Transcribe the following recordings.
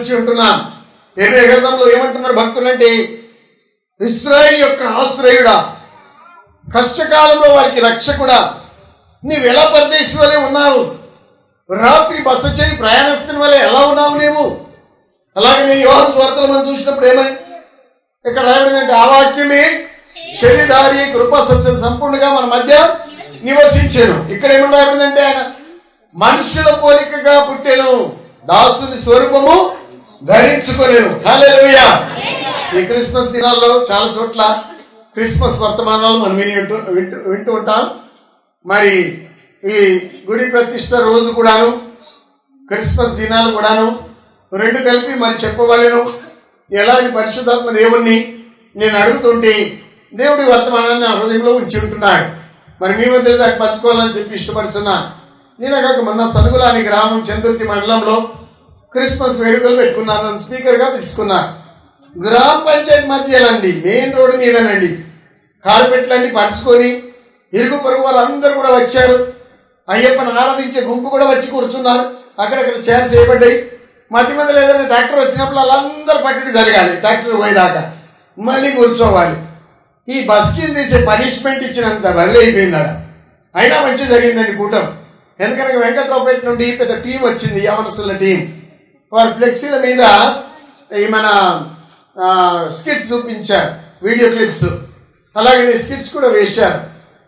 చూచి ఉంటున్నాం. యెర్మయా గ్రంథంలో ఏమంటున్నారు భక్తులంటే, ఇశ్రాయేలు యొక్క ఆశ్రయుడా, కష్టకాలంలో వారికి రక్షకుడా, నీవెలా పరదేశి వలె ఉన్నావు, రాత్రి బస చేయి ప్రయాణస్తుని వలె ఎలా ఉన్నావు నీవు. అలాగే నేను యోహాను సువార్తలో మనం చూసినప్పుడు ఏమని ఇక్కడ రాయబడిందంటే, ఆ వాక్యమే శరీరధారి కృపా సత్యం సంపూర్ణంగా మన మధ్య నివసించెను. ఇక్కడ ఏమని రాయబడిందంటే, ఆయన మనుషుల పోలికగా పుట్టెను, దాసుని స్వరూపము ధరించుకొనేను. హల్లెలూయా. ఈ క్రిస్మస్ దినాల్లో చాలా చోట్ల క్రిస్మస్ వర్తమానాలు మనం వింటూ ఉంటాం. మరి ఈ గుడి ప్రతిష్ట రోజు కూడాను, క్రిస్మస్ దినాలు కూడాను రెండు కలిపి మరి చెప్పవలేను. ఎలాంటి పరిశుద్ధాత్మ దేవుణ్ణి నేను అడుగుతుంటే దేవుడి వర్తమానాన్ని నా హృదయంలో ఉంచి ఉంటున్నాడు. మరి మీ మధ్య దాన్ని పంచుకోవాలని చెప్పి ఇష్టపడుతున్నా. నేను కాక మొన్న సనుగులాని గ్రామం చంద్రుతి మండలంలో క్రిస్మస్ వేడుకలు పెట్టుకున్నాను. స్పీకర్ గా పిలుచుకున్నాను. గ్రామ పంచాయతీ మధ్యలండి, మెయిన్ రోడ్డు మీదనండి, కార్పెట్లన్నీ పంచుకొని ఇరుగు పొరుగు వాళ్ళందరూ కూడా వచ్చారు. అయ్యప్పని ఆరాధించే గుంపు కూడా వచ్చి కూర్చున్నారు. అక్కడక్కడ చైర్స్ వేయబడ్డాయి. మధ్య మధ్యలో ఏదైనా ట్రాక్టర్ వచ్చినప్పుడు వాళ్ళందరూ పక్కకి జరగాలి, ట్రాక్టర్ పోయేదాకా మళ్ళీ కూర్చోవాలి. ఈ బస్కీలు తీసే పనిష్మెంట్ ఇచ్చినంత బదిలీ అయిపోయింది అక్కడ. అయినా మంచి జరిగిందండి కూటం. ఎందుకంటే వెంకట్రావుపేట నుండి పెద్ద టీం వచ్చింది, యవనస్తుల టీం. వారు ఫ్లెక్సీల మీద ఈ మన స్కిట్స్ చూపించారు, వీడియో క్లిప్స్, అలాగే స్కిట్స్ కూడా వేశారు.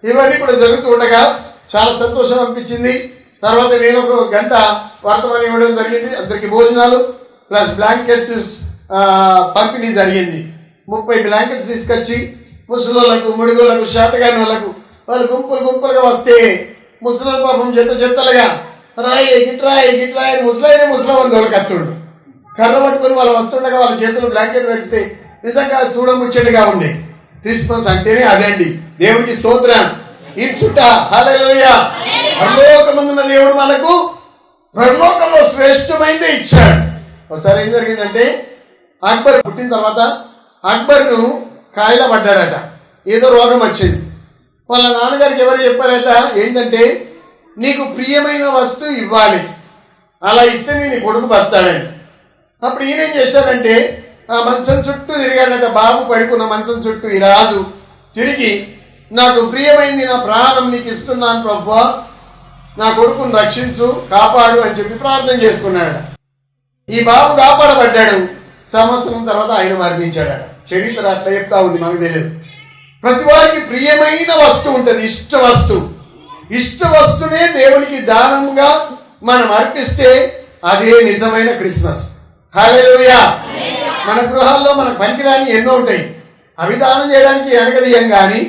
ఇవన్నీ కూడా జరుగుతూ ఉండగా చాలా సంతోషం అనిపించింది. తర్వాత నేను ఒక గంట వర్తమానం ఇవ్వడం జరిగింది. అందరికి భోజనాలు ప్లస్ బ్లాంకెట్స్ పంపిణీ జరిగింది. 30 బ్లాంకెట్స్ తీసుకొచ్చి ముసలోళ్లకు, ముడుగులకు, శాతగాని వాళ్ళు గుంపులు గుంపులుగా వస్తే ముసలి పాపం చెత్తలుగా రాయి గిట్రాయి ముసలైన దొరకత్తుడు కర్ర పట్టుకుని వాళ్ళు వస్తుండగా వాళ్ళ చేతులు బ్లాంకెట్ వేస్తే నిజంగా చూడముచ్చటిగా ఉండే. క్రిస్మస్ అంటేనే అదండి. దేవుడికి స్తోత్రం. ఇచ్చుట. హల్లెలూయా. పరలోకమందున్న దేవుడు మనకు పరలోకంలో శ్రేష్టమైందే ఇచ్చాడు. ఒకసారి ఏం జరిగిందంటే, అక్బర్ పుట్టిన తర్వాత అక్బర్ను కాయలా పడ్డాడట. ఏదో రోగం వచ్చింది. వాళ్ళ నాన్నగారికి ఎవరు చెప్పారట, ఏంటంటే నీకు ప్రియమైన వస్తువు ఇవ్వాలి, అలా ఇస్తే నీ కొడుకు బతాడని. అప్పుడు ఈయనేం చేశాడంటే ఆ మంచం చుట్టూ తిరిగాడట. బాబు పడుకున్న మంచం చుట్టూ ఈ రాజు తిరిగి, నాకు ప్రియమైంది నా ప్రాణం నీకు ఇస్తున్నాను ప్రభువా, నా కొడుకును రక్షించు, కాపాడు అని చెప్పి ప్రార్థన చేసుకున్నాడట. ఈ బాబు కాపాడబడ్డాడు. సంవత్సరం తర్వాత ఆయన మరణించాడట. చరిత్ర అట్లా చెప్తా ఉంది, మనకు తెలియదు. ప్రతి వారికి ప్రియమైన వస్తువు ఉంటుంది, ఇష్ట వస్తువునే దేవునికి దానంగా మనం అర్పిస్తే అదే నిజమైన క్రిస్మస్. హల్లెలూయా. మన గృహాల్లో మనకు పనికిరాని ఎన్నో ఉంటాయి, అవి దానం చేయడానికి వెనకదీయం. కానీ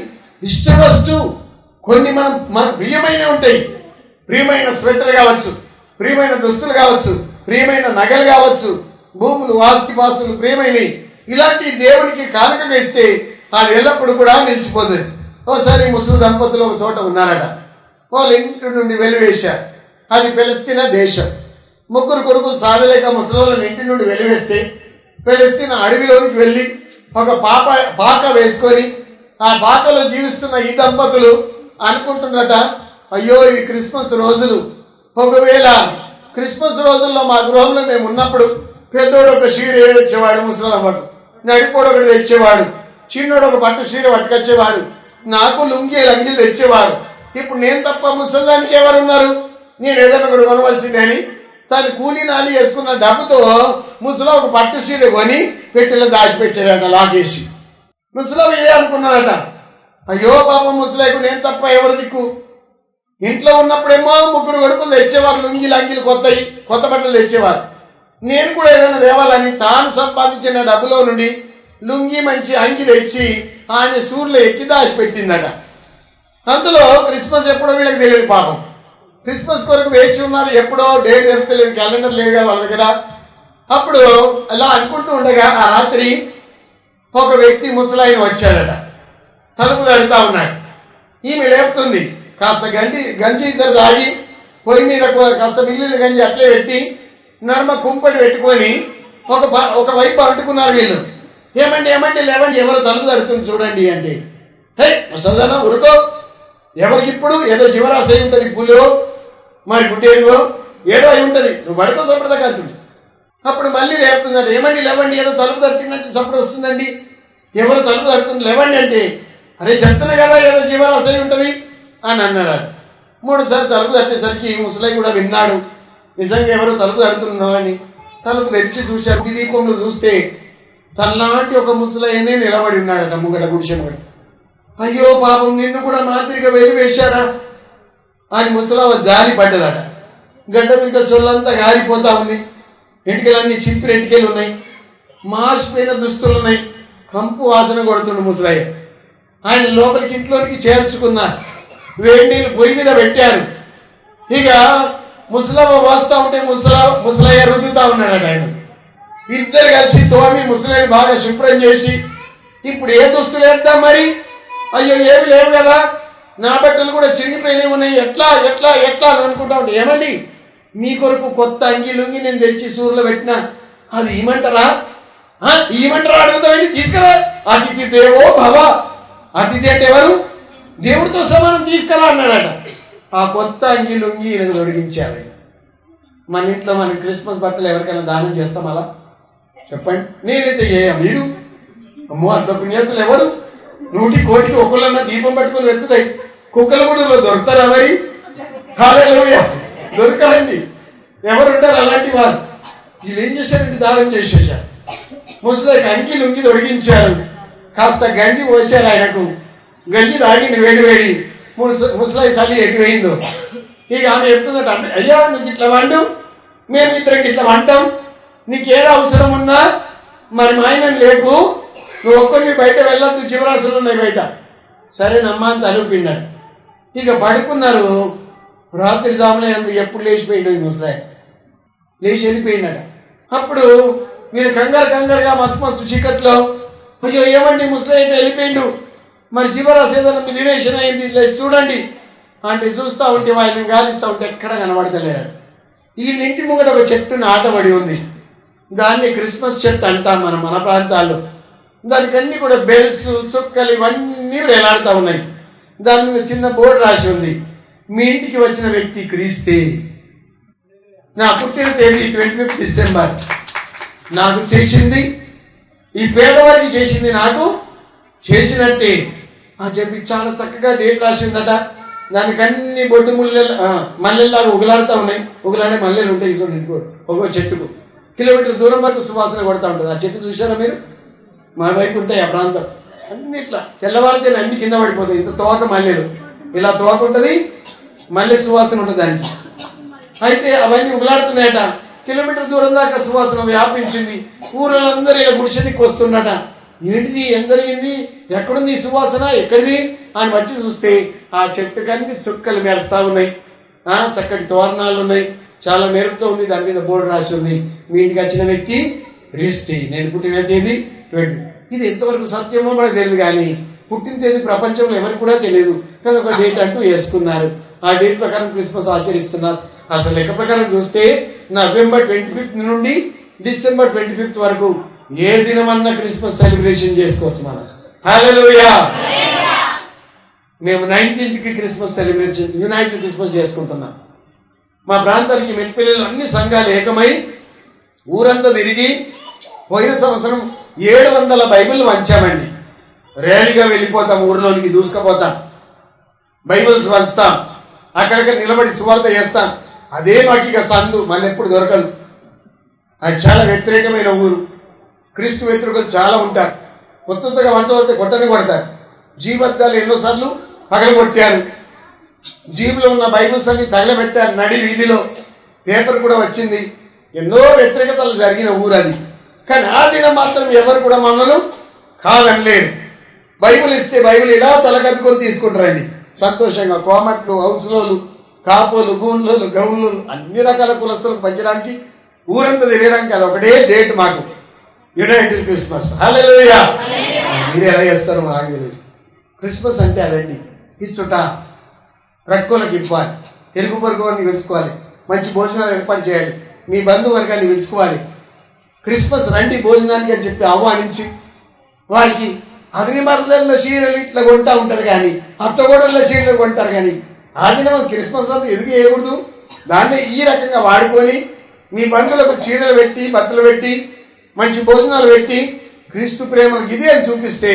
ఇష్ట వస్తువు కొన్ని మన ప్రియమైన ఉంటాయి. ప్రియమైన స్వెటర్ కావచ్చు, ప్రియమైన దుస్తులు కావచ్చు, ప్రియమైన నగలు కావచ్చు, భూములు, ఆస్తిపాస్తులు ప్రియమైనవి. ఇలాంటి దేవునికి కానుకగా ఇస్తే అది ఎల్లప్పుడు కూడా నిలిచిపోతుంది. ఓసారి ముస్లిం దంపతులు ఒక చోట ఉన్నారట. వాళ్ళు ఇంటి నుండి వెలివేశారు. అది ఫిలిస్తీనా దేశం. 3 కొడుకులు సాధలేక ముసలోళ్ళని ఇంటి నుండి వెలివేస్తే ఫిలిస్తీనా అడవిలోనికి వెళ్లి ఒక పాక వేసుకొని ఆ పాకలో జీవిస్తున్న ఈ దంపతులు అనుకుంటున్నట, అయ్యో ఇవి క్రిస్మస్ రోజులు, ఒకవేళ క్రిస్మస్ రోజుల్లో మా గృహంలో మేము ఉన్నప్పుడు పెద్దోడు ఒక చీర తెచ్చేవాడు, ముసలమ్మకు నడిపోడు ఒకటి తెచ్చేవాడు, చిన్నోడు ఒక పట్టు చీర పట్టుకొచ్చేవాడు, నాకు లుంగి లంగిలు తెచ్చేవాడు. ఇప్పుడు నేను తప్ప ముసలానికి ఎవరున్నారు, నేను ఏదైనా ఒకటి కొనవలసిందే అని తను కూలీ నాలి వేసుకున్న డబ్బుతో ముసలా ఒక పట్టు చీర కొని పెట్టిలో దాచిపెట్టాడట, లాగేసి. ముసలం ఇదే అనుకున్నాడట, అయ్యో పాపం ముసలేకు నేను తప్ప ఎవరు దిక్కు. ఇంట్లో ఉన్నప్పుడేమో 3 కొడుకులు తెచ్చేవారు, లుంగిలు అంగిలు కొత్త బట్టలు తెచ్చేవారు. నేను కూడా ఏదైనా తేవాలని తాను సంపాదించిన డబ్బులో నుండి లుంగి మంచి అంగి తెచ్చి ఆయన సూర్యులో ఎక్కి దాచిపెట్టిందట. అందులో క్రిస్మస్ ఎప్పుడో వీళ్ళకి తెలియదు పాపం. క్రిస్మస్ కొరకు వేచి ఉన్నారు, ఎప్పుడో డేట్ తెలుస్తలేదు, క్యాలెండర్ లేదుగా వాళ్ళ దగ్గర. అప్పుడు అలా అనుకుంటూ ఉండగా ఆ రాత్రి ఒక వ్యక్తి ముసలాయన వచ్చాడట. తలుపు తడుతా ఉన్నాడు. ఈమె లేపుతుంది. కాస్త గంజి ఇద్దరు తాగి పొయ్యి మీద కాస్త మిగిలిన గంజి అట్లే పెట్టి నడుమ కుంపటి పెట్టుకొని ఒక వైపు అంటుకున్నారు వీళ్ళు. ఏమండి లేవండి, ఎవరు తలుపు తడుతుంది చూడండి అంటే, హే ముసల్దానా ఉరుకో, ఎవరికిప్పుడు ఏదో జీవరాశి అయి ఉంటుంది, పులో మరి గుడ్డేరువో ఏదో అయి ఉంటుంది, నువ్వు పడుకో చూపడదాకా అంటుంది. అప్పుడు మళ్ళీ లేపుతున్నాడు, ఏమండి లేవండి, ఏదో తలుపు తట్టినట్టు చప్పుడు వస్తుందండి, ఎవరు తలుపు తడుతుంది లేవండి అంటే, అరే చెప్తున్నా కదా ఏదో జీవరాశి ఉంటుంది అని అన్నాడు. 3 సార్లు తలుపు తట్టేసరికి ముసలై కూడా విన్నాడు, నిజంగా ఎవరు తలుపు తడుతున్నారని. తలుపు తెరిచి చూశారు, ఈ దీపంలో చూస్తే తనలాంటి ఒక ముసలయ్యనే నిలబడి ఉన్నాడట ముంగడ గుడిసెనబడి. అయ్యో పాపం, నిన్ను కూడా మాదిరిగా వేశారా అని ముసలవ్వ జారి పడ్డదట. గడ్డ మీద చొల్లంతా గారిపోతా ఉంది, ఎంటికలన్నీ చింపిన ఎంటికలు ఉన్నాయి, మాసిపోయిన దుస్తులు ఉన్నాయి, కంపు వాసన కొడుతుండు ముసలయ్య. ఆయన లోపలికి ఇంట్లోనికి చేర్చుకున్నారు, వేడి నీళ్ళు పొయ్యి మీద పెట్టారు. ఇక ముసలమ్మ వస్తా ఉంటే ముసలయ్య రుద్దుతా ఉన్నాడట. ఆయన ఇద్దరు కలిసి తోమి ముసలయ్యని బాగా శుభ్రం చేసి, ఇప్పుడు ఏ దుస్తులు వేద్దాం మరి, అయ్యో ఏమి లేవు కదా, నా బట్టలు కూడా చిరిగిపోయినవి ఉన్నాయి, ఎట్లా ఎట్లా ఎట్లా అని అనుకుంటా ఉంటే, ఏమండి మీ కొరకు కొత్త అంగి లుంగి నేను తెచ్చి సూర్యులో పెట్టినా, అది ఇమంటారా అడుగుతామండి, తీసుకురా. అతిథి దేవో భవ, అతిథి అంటే ఎవరు, దేవుడితో సమానం, తీసుకురా అన్నాడట. ఆ కొత్త అంగి లుంగి ఈయనకు తొడిగించారు. మన ఇంట్లో మనం క్రిస్మస్ బట్టలు ఎవరికైనా దానం చేస్తాం అలా చెప్పండి, నేనైతే మీరు అమ్మో అంత పుణ్యతులు ఎవరు, 100 కోటికి ఒకళ్ళన్నా దీపం పట్టుకొని వెళ్తున్నాయి, కుక్కల గుడిలో దొరుకుతారా మరి, హల్లెలూయా దొరకరండి, ఎవరుంటారు అలాంటి వారు. వీళ్ళు ఏం చేశారంటే దానం చేసేసారు. ముసలికి అంగి లుంగి తొడిగించారు, కాస్త గంజి పోసారు ఆయనకు, గంజి తాగింది వేడి వేడి. ముసలాయి చల్లి ఎటు వేయిందో. ఇక ఆమె చెప్తుందట, అయ్యా నీకు ఇట్లా వండు, మేము ఇద్దరికి ఇట్లా వంటాం, నీకేదో అవసరం ఉన్నా మరి మా ఆయన లేకు, నువ్వు ఒక్కరిని బయట వెళ్ళొద్దు, జీవరాశులు ఉన్నాయి బయట. సరేనమ్మా అని తలుపిండాడు. ఇక పడుకున్నారు. రాత్రి జామున ఎప్పుడు లేచిపోయిండు ముసలాయి, లేచి వెళ్ళిపోయిందట. అప్పుడు మీరు కంగారుగా మస్తు చీకట్లో, అయ్యో ఏమండి ముసలాయి అయితే వెళ్ళిపోయిండు, మరి జీవరాశి ఏదైనా నిరేషన్ అయింది చూడండి అంటే చూస్తూ ఉంటే ఆయన గాలిస్తూ ఉంటే ఎక్కడ కనబడతలేడు. ఈ ఇంటి ముంగట ఒక చెట్టు నాటబడి ఉంది, దాన్ని క్రిస్మస్ చెట్టు అంటాం మన ప్రాంతాల్లో. దానికన్నీ కూడా బెల్స్ చుక్కలు ఇవన్నీ వేలాడుతూ ఉన్నాయి. దాని మీద చిన్న బోర్డు రాసి ఉంది, మీ ఇంటికి వచ్చిన వ్యక్తి క్రీస్తే, నా పుట్టిన తేదీ 25 డిసెంబర్, నాకు చేసింది ఈ పేదవారికి చేసింది నాకు చేసినట్టే అని చెప్పి చాలా చక్కగా డేట్ రాసిందట. దానికి అన్ని బొడ్డు మల్లెల్లాగా ఉగులాడుతూ ఉన్నాయి. ఉగులాడే మల్లెలు ఉంటాయి చూడండి, ఒక్కో చెట్టుకు కిలోమీటర్ దూరం వరకు సువాసన కొడతా ఉంటుంది. ఆ చెట్టు చూసారా మీరు, మా వైపు ఉంటాయి ఆ ప్రాంతం అన్ని. ఇట్లా తెల్లవారితే అన్ని కింద పడిపోతాయి, ఇంత తోక మల్లెలు, ఇలా తోక ఉంటుంది, మల్లె సువాసన ఉంటుంది దానికి. అయితే అవన్నీ ఉగులాడుతున్నాయట, కిలోమీటర్ దూరం దాకా సువాసన వ్యాపించింది. ఊళ్ళందరూ ఇలా గుడిసెదికి వస్తున్నట. ఏంటిది, ఏం జరిగింది, ఎక్కడుంది ఈ సువాసన, ఎక్కడిది అని వచ్చి చూస్తే ఆ చెట్టు కన్నీ చుక్కలు మెరుస్తా ఉన్నాయి, చక్కటి తోరణాలు ఉన్నాయి, చాలా మెరుపుతో ఉంది. దాని మీద బోర్డు రాసి ఉంది, మీ ఇంటికి వచ్చిన వ్యక్తి క్రీస్తు, నేను పుట్టిన తేదీ 20. ఇది ఎంతవరకు సత్యమో మనకు తెలియదు, కానీ పుట్టిన తేదీ ప్రపంచంలో ఎవరికి కూడా తెలియదు. కానీ ఒక డేట్ అంటూ వేసుకున్నారు, ఆ డేట్ ప్రకారం క్రిస్మస్ ఆచరిస్తున్నారు. అసలు లెక్క ప్రకారం చూస్తే నవంబర్ 25 నుండి డిసెంబర్ 25 వరకు ఏ దినమన్నా క్రిస్మస్ సెలబ్రేషన్ చేసుకోవచ్చు మనం. హల్లెలూయా. మేము 19th Christmas celebration United Christmas చేసుకుంటున్నాం. మా ప్రాంతానికి మెట్పల్లిలో అన్ని సంఘాలు ఏకమై ఊరంతా తిరిగి పోయిన సంవత్సరం 700 బైబిల్ వంచామండి. ర్యాలీగా వెళ్ళిపోతాం, ఊరిలోనికి దూసుకుపోతాం, బైబిల్స్ వంచుతాం, అక్కడక్కడ నిలబడి సువార్త చేస్తాం. అదే మాకు ఇక సందు మళ్ళీ ఎప్పుడు దొరకదు. అది చాలా వ్యతిరేకమైన ఊరు, క్రీస్తు వ్యతిరేకులు చాలా ఉంటారు. కొత్తగా వంచబడితే కొట్టని కొడతారు. జీవద్దాలు ఎన్నోసార్లు పగలగొట్టారు, జీబులో ఉన్న బైబిల్స్ అన్ని తగలబెట్టారు, నడి వీధిలో పేపర్ కూడా వచ్చింది. ఎన్నో వ్యతిరేకతలు జరిగిన ఊరు అది. కానీ ఆ దినం మాత్రం ఎవరు కూడా మమ్మల్ని కాదనలేరు. బైబిల్ ఇస్తే బైబిల్ ఇలా తలకద్దుకొని తీసుకుంటారండి సంతోషంగా. కోమట్లు, హౌస్లోలు, కాపోలు, గూన్లోలు, గౌన్లోలు అన్ని రకాల కులస్తులకు పంచడానికి ఊరంతా తిరగడానికి అది ఒకటే డేట్ మాకు, యునైటెడ్ క్రిస్మస్. హల్లెలూయా. మీరు ఎలా చేస్తారో నాకు తెలియదు. క్రిస్మస్ అంటే అదండి, ఇచ్చుట, ప్రక్కలకు ఇవ్వాలి, ఎరుగు పొరుగు వారిని పిలుచుకోవాలి, మంచి భోజనాలు ఏర్పాటు చేయాలి, మీ బంధువర్గాన్ని పిలుచుకోవాలి. క్రిస్మస్ రండి భోజనానికి అని చెప్పి ఆహ్వానించి వారికి అగ్నిమర్దల్లో చీరలు ఇట్లా కొంటా ఉంటారు, కానీ అత్తగోడల్లో చీరలు కొంటారు. కానీ ఆ దినం క్రిస్మస్ అంతా ఎదుగు వేయకూడదు. దాన్ని ఈ రకంగా వాడుకొని మీ బంధువులకు చీరలు పెట్టి బట్టలు పెట్టి మంచి భోజనాలు పెట్టి క్రీస్తు ప్రేమ ఇది అని చూపిస్తే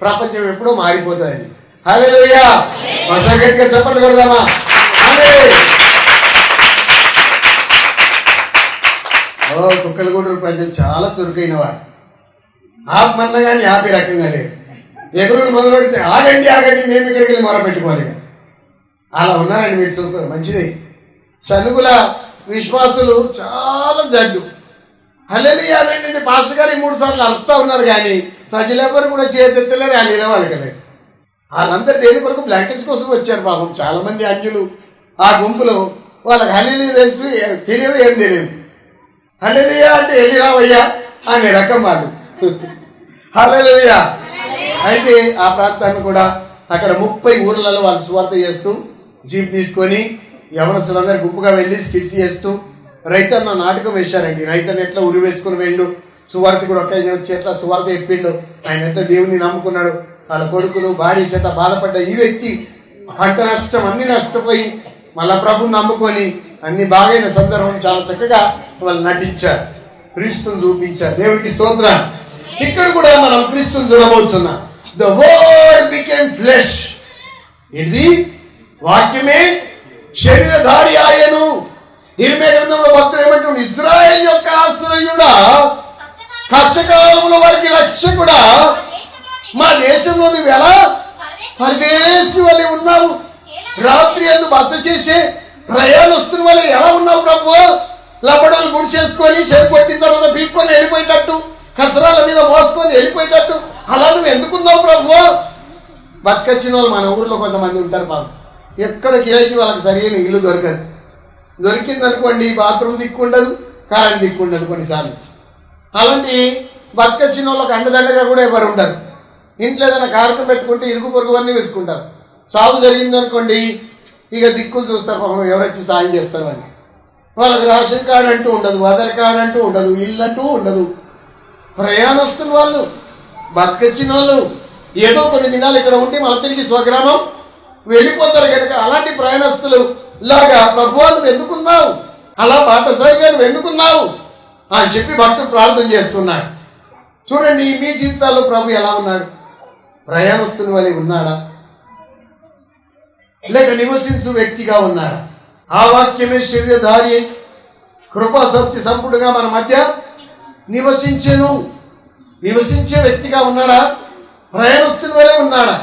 ప్రపంచం ఎప్పుడో మారిపోతుందండి. హల్లెలూయా. గట్టిగా చప్పట్లు కొడదామా? కుక్కలగూడూరు ప్రజలు చాలా చురుకైన వారు. ఆత్మన్న కానీ ఆపే రకంగా లేదు. ఎగురుడు మొదలు పెడితే ఆగండి మేము ఇక్కడికి వెళ్ళి మొర పెట్టుకోవాలి. అలా ఉన్నారండి మీరు చురుకు. మంచిది. సనుగుల విశ్వాసులు చాలా జడ్డు. హల్లెలూయా ఏంటంటే పాస్టర్ గారు 3 సార్లు అరుస్తా ఉన్నారు కానీ ప్రజలెవరు కూడా చేతెత్తలేరు. ఆయన వాళ్ళకి లేదు. వాళ్ళందరూ దేని కొరకు బ్లాంకెట్స్ కోసం వచ్చారు. పాపం చాలా మంది అన్యులు ఆ గుంపులో. వాళ్ళకి హల్లెలూయా తెలుసు, తెలియదు, ఏం తెలియదు. హల్లెలూయా అంటే వెళ్ళిరావయ్యా అనే రకం వాళ్ళు. హల్లెలూయా. అయితే ఆ ప్రాంతాన్ని కూడా అక్కడ 30 ఊర్లలో వాళ్ళు సువార్త చేస్తూ జీప్ తీసుకొని యవనస్తులందరూ గుంపుగా వెళ్లి స్కిట్స్ చేస్తూ రైతన్న నాటకం వేశారండి. రైతన్న ఎట్లా ఉరి వేసుకుని వెళ్ళు, సువార్త కూడా ఒక చేత సువార్త చెప్పిండు, ఆయన ఎట్లా దేవుని నమ్ముకున్నాడు, వాళ్ళ కొడుకులు భార్య చేత బాధపడ్డ ఈ వ్యక్తి పంట నష్టం అన్ని నష్టపోయి మళ్ళా ప్రభుని నమ్ముకొని అన్ని బాగైన సందర్భం చాలా చక్కగా వాళ్ళు నటించారు, క్రీస్తుని చూపించారు. దేవుడికి స్తోత్రం. ఇక్కడ కూడా మనం క్రీస్తుని చూడబోతున్నాం. The word became flesh. ఇది వాక్యమే శరీరధారి ఆయను. ఇర్మియా గ్రంథంలో భక్తుడు ఏమంటున్నాడు? ఇశ్రాయేలు యొక్క ఆశ్రయుడా, కష్టకాలంలో వారికి రక్షకుడా, మా దేశంలో నువ్వు ఎలా పరదేశి వలె ఉన్నావు, రాత్రి అందు బస చేసే ప్రయాణస్తున్న వల్ల ఎలా ఉన్నావు ప్రభు? లబ్బడలు గుడి చేసుకొని చెరు కొట్టిన తర్వాత పీక్కొని వెళ్ళిపోయేటట్టు, కసరాల మీద మోసుకొని వెళ్ళిపోయేటట్టు అలా నువ్వు ఎందుకున్నావు ప్రభు? బతకొచ్చిన వాళ్ళు మన ఊర్లో కొంతమంది ఉంటారు పాపం. ఎక్కడ కిరాయికి వాళ్ళకి సరైన ఇల్లు దొరకదు. దొరికిందనుకోండి బాత్రూమ్ దిక్కుండదు, కరెంట్ దిక్కుండదు కొన్నిసార్లు. అలాంటి బతకొచ్చిన వాళ్ళకి అండదండగా కూడా ఎవరు ఉండరు. ఇంట్లో ఏదైనా కారకం పెట్టుకుంటే ఇరుగు పొరుగు అన్నీ వెతుకుంటారు. సాగు జరిగిందనుకోండి ఇక దిక్కులు చూస్తారు పాపం, ఎవరొచ్చి సాయం చేస్తారు అని. వాళ్ళకి రేషన్ కార్డు అంటూ ఉండదు, ఆధార్ కార్డు అంటూ ఉండదు, ఇల్లు అంటూ ఉండదు. ప్రయాణస్తులు వాళ్ళు, బతకొచ్చిన వాళ్ళు ఏదో కొన్ని దినాలు ఇక్కడ ఉండి మన తిరిగి స్వగ్రామం వెళ్ళిపోతారు కనుక అలాంటి ప్రయాణస్తులు లాగా ప్రభువా నువ్వు ఎందుకున్నావు, అలా బాటసారిగా నువ్వు ఎందుకున్నావు అని చెప్పి భక్తుడు ప్రార్థన చేస్తున్నాడు. చూడండి మీ జీవితాల్లో ప్రభు ఎలా ఉన్నాడు? ప్రయాణస్తుని వలె ఉన్నాడా, లేక నివసించు వ్యక్తిగా ఉన్నాడా? ఆ వాక్యమే శరీరధారి కృపా సత్య సంపుడుగా మన మధ్య నివసించే వ్యక్తిగా ఉన్నాడా? ప్రయాణస్తుని వలె ఉన్నాడా?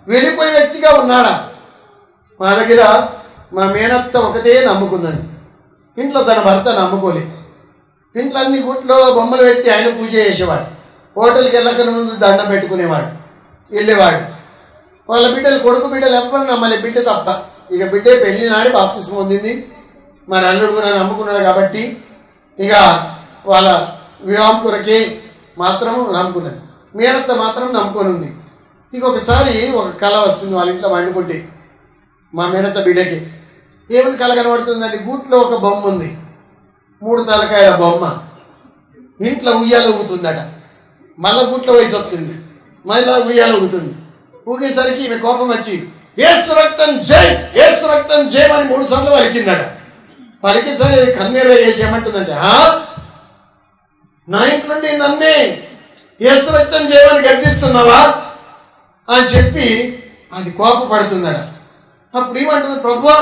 వెళ్ళిపోయే వ్యక్తిగా ఉన్నాడా? మా దగ్గర మా మేనత్త ఒకటే నమ్ముకున్నది. ఇంట్లో తన భర్త నమ్ముకోలేదు. ఇంట్లో అన్ని గుట్లో బొమ్మలు పెట్టి ఆయన పూజ చేసేవాడు. హోటల్కి వెళ్ళక ముందు దండం పెట్టుకునేవాడు, వెళ్ళేవాడు. వాళ్ళ బిడ్డలు, కొడుకు బిడ్డలు ఎవ్వరు నమ్మలే, బిడ్డ తప్ప. ఇక బిడ్డే పెళ్లి నాడి బాప్తిస్మం పొందింది. మా అల్లుడు కూడా నమ్ముకున్నాడు కాబట్టి ఇక వాళ్ళ వివాహం కొరకే మాత్రం నమ్ముకున్నది. మేనత్త మాత్రం నమ్ముకొని ఉంది. ఇక ఒకసారి ఒక కళ వస్తుంది వాళ్ళ ఇంట్లో వండుకుంటే. మా మేనత్త బిడ్డకి ఏమని కళ కనబడుతుందండి? గూట్లో ఒక బొమ్మ ఉంది, 3 తలకాయల బొమ్మ. ఇంట్లో ఉయ్యాలు ఊగుతుందట. మళ్ళా గూట్లో వయసు వస్తుంది, మళ్ళా ఉయ్యాలు ఊగుతుంది. ఊగేసరికి ఈమె కోపం వచ్చి యేసు రక్తం జై, యేసు రక్తం జై అని 3 సార్లు వలికిందట. పలికేసరి కన్నీర వేసి ఏమంటుందంటే, నా ఇంట్లో నన్నే యేసు రక్తం జయమని గర్దిస్తున్నావా అని చెప్పి అది కోపపడుతుందట. అప్పుడు ఏమంటుంది? ప్రభువా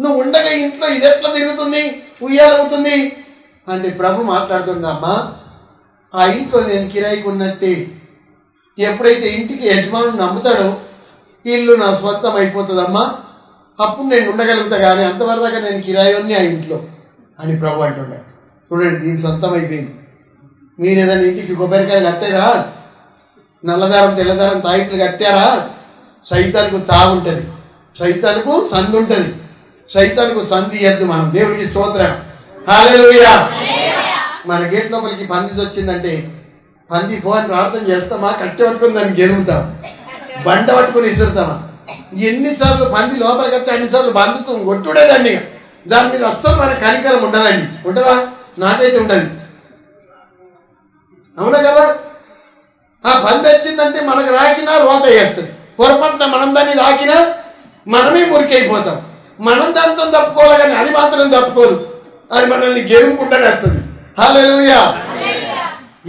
నువ్వు ఉండగా ఇంట్లో ఇది ఎట్లా తిరుగుతుంది, ఉయ్యాలవుతుంది అంటే ప్రభు మాట్లాడుతున్నా, ఆ ఇంట్లో నేను కిరాయికి ఉన్నట్టే. ఎప్పుడైతే ఇంటికి యజమానుడు నమ్ముతాడో ఇల్లు నా స్వంతం అయిపోతుందమ్మా, అప్పుడు నేను ఉండగలుగుతా, కానీ అంతవరదాకా నేను కిరాయిని ఆ ఇంట్లో అని ప్రభు అంటున్నాడు. చూడండి, దీని సొంతం అయిపోయింది. మీరు ఏదైనా ఇంటికి కొబ్బరికాయ కట్టారా, నల్లదారం తెల్లదారం తాయిట్లు కట్టారా, సైతానికి తాగుంటది, సైతానికి సంధి ఉంటుంది, సైతానికి సంధి ఎద్దు మనం. దేవుడికి స్తోత్రం. హల్లెలూయా. మన గేట్ లోపలికి పంది వచ్చిందంటే పంది పోని ప్రార్థన చేస్తామా, కట్టె పట్టుకుని దాన్ని గెలుగుతాం, బండ పట్టుకుని ఇసురుతామా? ఎన్నిసార్లు పంది లోపలికి వస్తే అన్నిసార్లు బంధుతో కొట్టుడేదండి. దాని మీద అస్సలు మన కనికరం ఉండదండి. ఉండదా? నాకైతే ఉండదు. అవునా కదా? ఆ పంది వచ్చిందంటే మనకు రాకినా రోత వేస్తుంది, పొరపాటున మనం దాన్ని రాకినా మనమే మురికైపోతాం. మనం దాంతో తప్పుకోవాలి కానీ అది మాత్రం తప్పుకోదు. అది మనల్ని గెలుపుకుంటనేస్తుంది. హల్లెలూయా.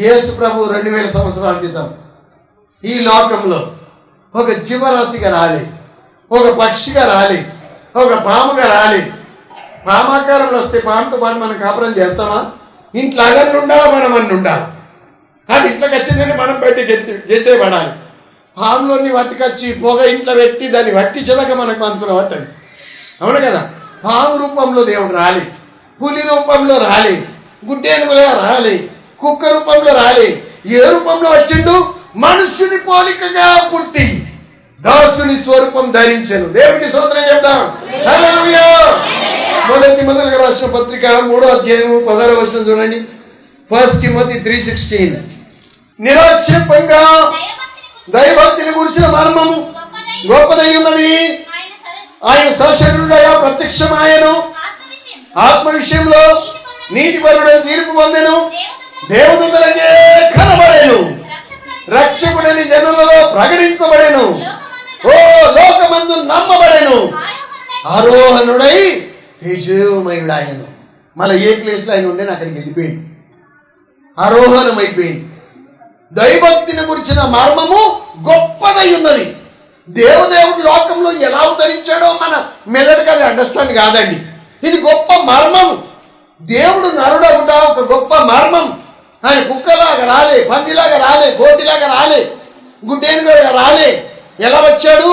యేసు ప్రభు 2000 సంవత్సరాల క్రితం ఈ లోకంలో ఒక జీవరాశిగా రాలి, ఒక పక్షిగా రాలి, ఒక పాముగా రాలి. పామాకారంలో వస్తే పాముతో పాటు మనం కాపురం చేస్తామా? ఇంట్లో అగన్ను ఉండాలా, మనం అన్ని ఉండాలి. అది ఇంట్లోకి వచ్చిందంటే మనం బయటకి గెట్టే పడాలి. పాములోని వట్టుకొచ్చి పొగ ఇంట్లో పెట్టి దాన్ని వట్టించదాకా మనకు మనసులో పట్టదు. అవును కదా? పాము రూపంలో దేవుడు రాలి, పులి రూపంలో రాలి, గుడ్డేనుగులో రాలి, కుక్క రూపంలో రాలి. ఏ రూపంలో వచ్చిండు? మనుష్యుని పోలికగా పుట్టి దాసుని స్వరూపం ధరించెను. దేవుడికి స్తోత్రం చెప్తాం. హల్లెలూయా. మొదలుగా రాసిన పత్రిక 3వ అధ్యాయం 16వ వచనం చూడండి. 1 Timothy 3:16. నిరాక్షేపంగా దైవభక్తిని గురించిన మర్మము గొప్పదై ఉన్నది. ఆయన సశరీరుడగా ప్రత్యక్షమాయను. ఆత్మ విషయంలో నీతిపరుడైన తీర్పు పొందెను. దేవదూతలకే కనబడెను. రక్షకుడని జనులలో ప్రకటించబడెను. ఓ లోకమందు నమ్మబడెను. ఆరోహణుడై తేజోమయుడాయను. మళ్ళీ ఏ ప్లేస్లో ఆయన ఉండేని అక్కడికి వెళ్ళిపోయింది, ఆరోహణమైపోయింది. దైవభక్తిని గురించిన మర్మము గొప్పదై ఉన్నది. దేవదేవుడు లోకంలో ఎలా అవతరించాడో మన మెదడుగా అండర్స్టాండ్ కాదండి. ఇది గొప్ప మర్మం. దేవుడు నరుడవుట ఒక గొప్ప మర్మం. ఆయన కుక్కలాగా రాలే, పందిలాగా రాలే, కోతిలాగా రాలే, గుడ్డేనుగా రాలే. ఎలా వచ్చాడు?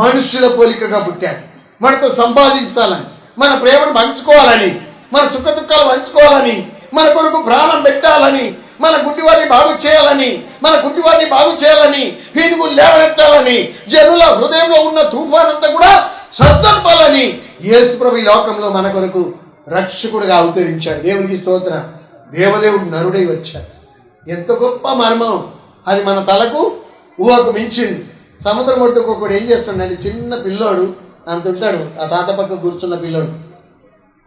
మనుషుల పోలికగా పుట్టాడు. మనతో సంపాదించాలని, మన ప్రేమను పంచుకోవాలని, మన సుఖ దుఃఖాలు పంచుకోవాలని, మన కొరకు ప్రాణం పెట్టాలని, మన గుడ్డివారిని బాగు చేయాలని, మన గుడ్డివారిని బాగు చేయాలని, పీనుగులు లేవనెత్తాలని, జనుల హృదయంలో ఉన్న తుఫానంతా కూడా సర్దుపాలని యేసు ప్రభు ఈ లోకంలో మన కొరకు రక్షకుడుగా అవతరించాడు. దేవునికి స్తోత్రం. దేవదేవుడు నరుడై వచ్చాడు. ఎంత గొప్ప మర్మం అది! మన తలకు ఊహకు మించింది. సముద్రం ఒడ్డుకు ఒకడు ఏం చేస్తున్నాడు? చిన్న పిల్లోడు అంత ఉంటాడు, ఆ తాత పక్క కూర్చున్న పిల్లోడు.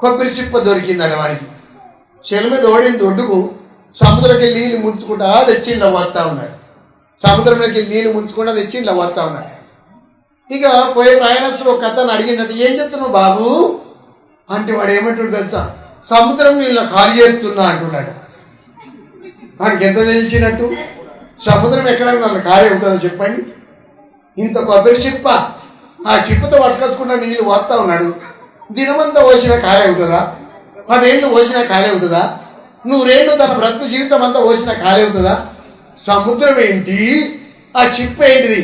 కొబ్బరి చిప్ప దొరికిందట వారికి. చెల మీద ఓడింది ఒడ్డుకు. సముద్రంకి నీళ్లు ముంచుకుంటా తెచ్చి ఇలా వస్తా ఉన్నాడు. సముద్రంలోకి నీళ్లు ముంచుకుంటా తెచ్చి ఇలా వస్తా ఉన్నాడు. ఇక పోయే ప్రయాణస్తులు ఒక అతను అడిగినట్టు, ఏం చెప్తున్నావు బాబు అంటే వాడు ఏమంటాడు తెలుసా? సముద్రం నీళ్ళ ఖాళీ చేస్తున్నా అంటున్నాడు. వాడికి ఎంత తెలిసినట్టు? సముద్రం ఎక్కడైనా వాళ్ళ ఖాళీ అవుతుందో చెప్పండి? ఇంత కొబ్బరి చిప్ప, ఆ చిప్పతో పట్టుకొచ్చుకున్న నీళ్లు వస్తా ఉన్నాడు. దినమంతా పోసినా ఖాళీ అవుతుందా? 10 ఏళ్ళు పోసినా ఖాళీ అవుతుందా? 100 ఏళ్ళు తన బ్రతుకు జీవితం అంతా పోసినా ఖాళీ అవుతుందా? సముద్రం ఏంటి, ఆ చిప్ప ఏంటిది?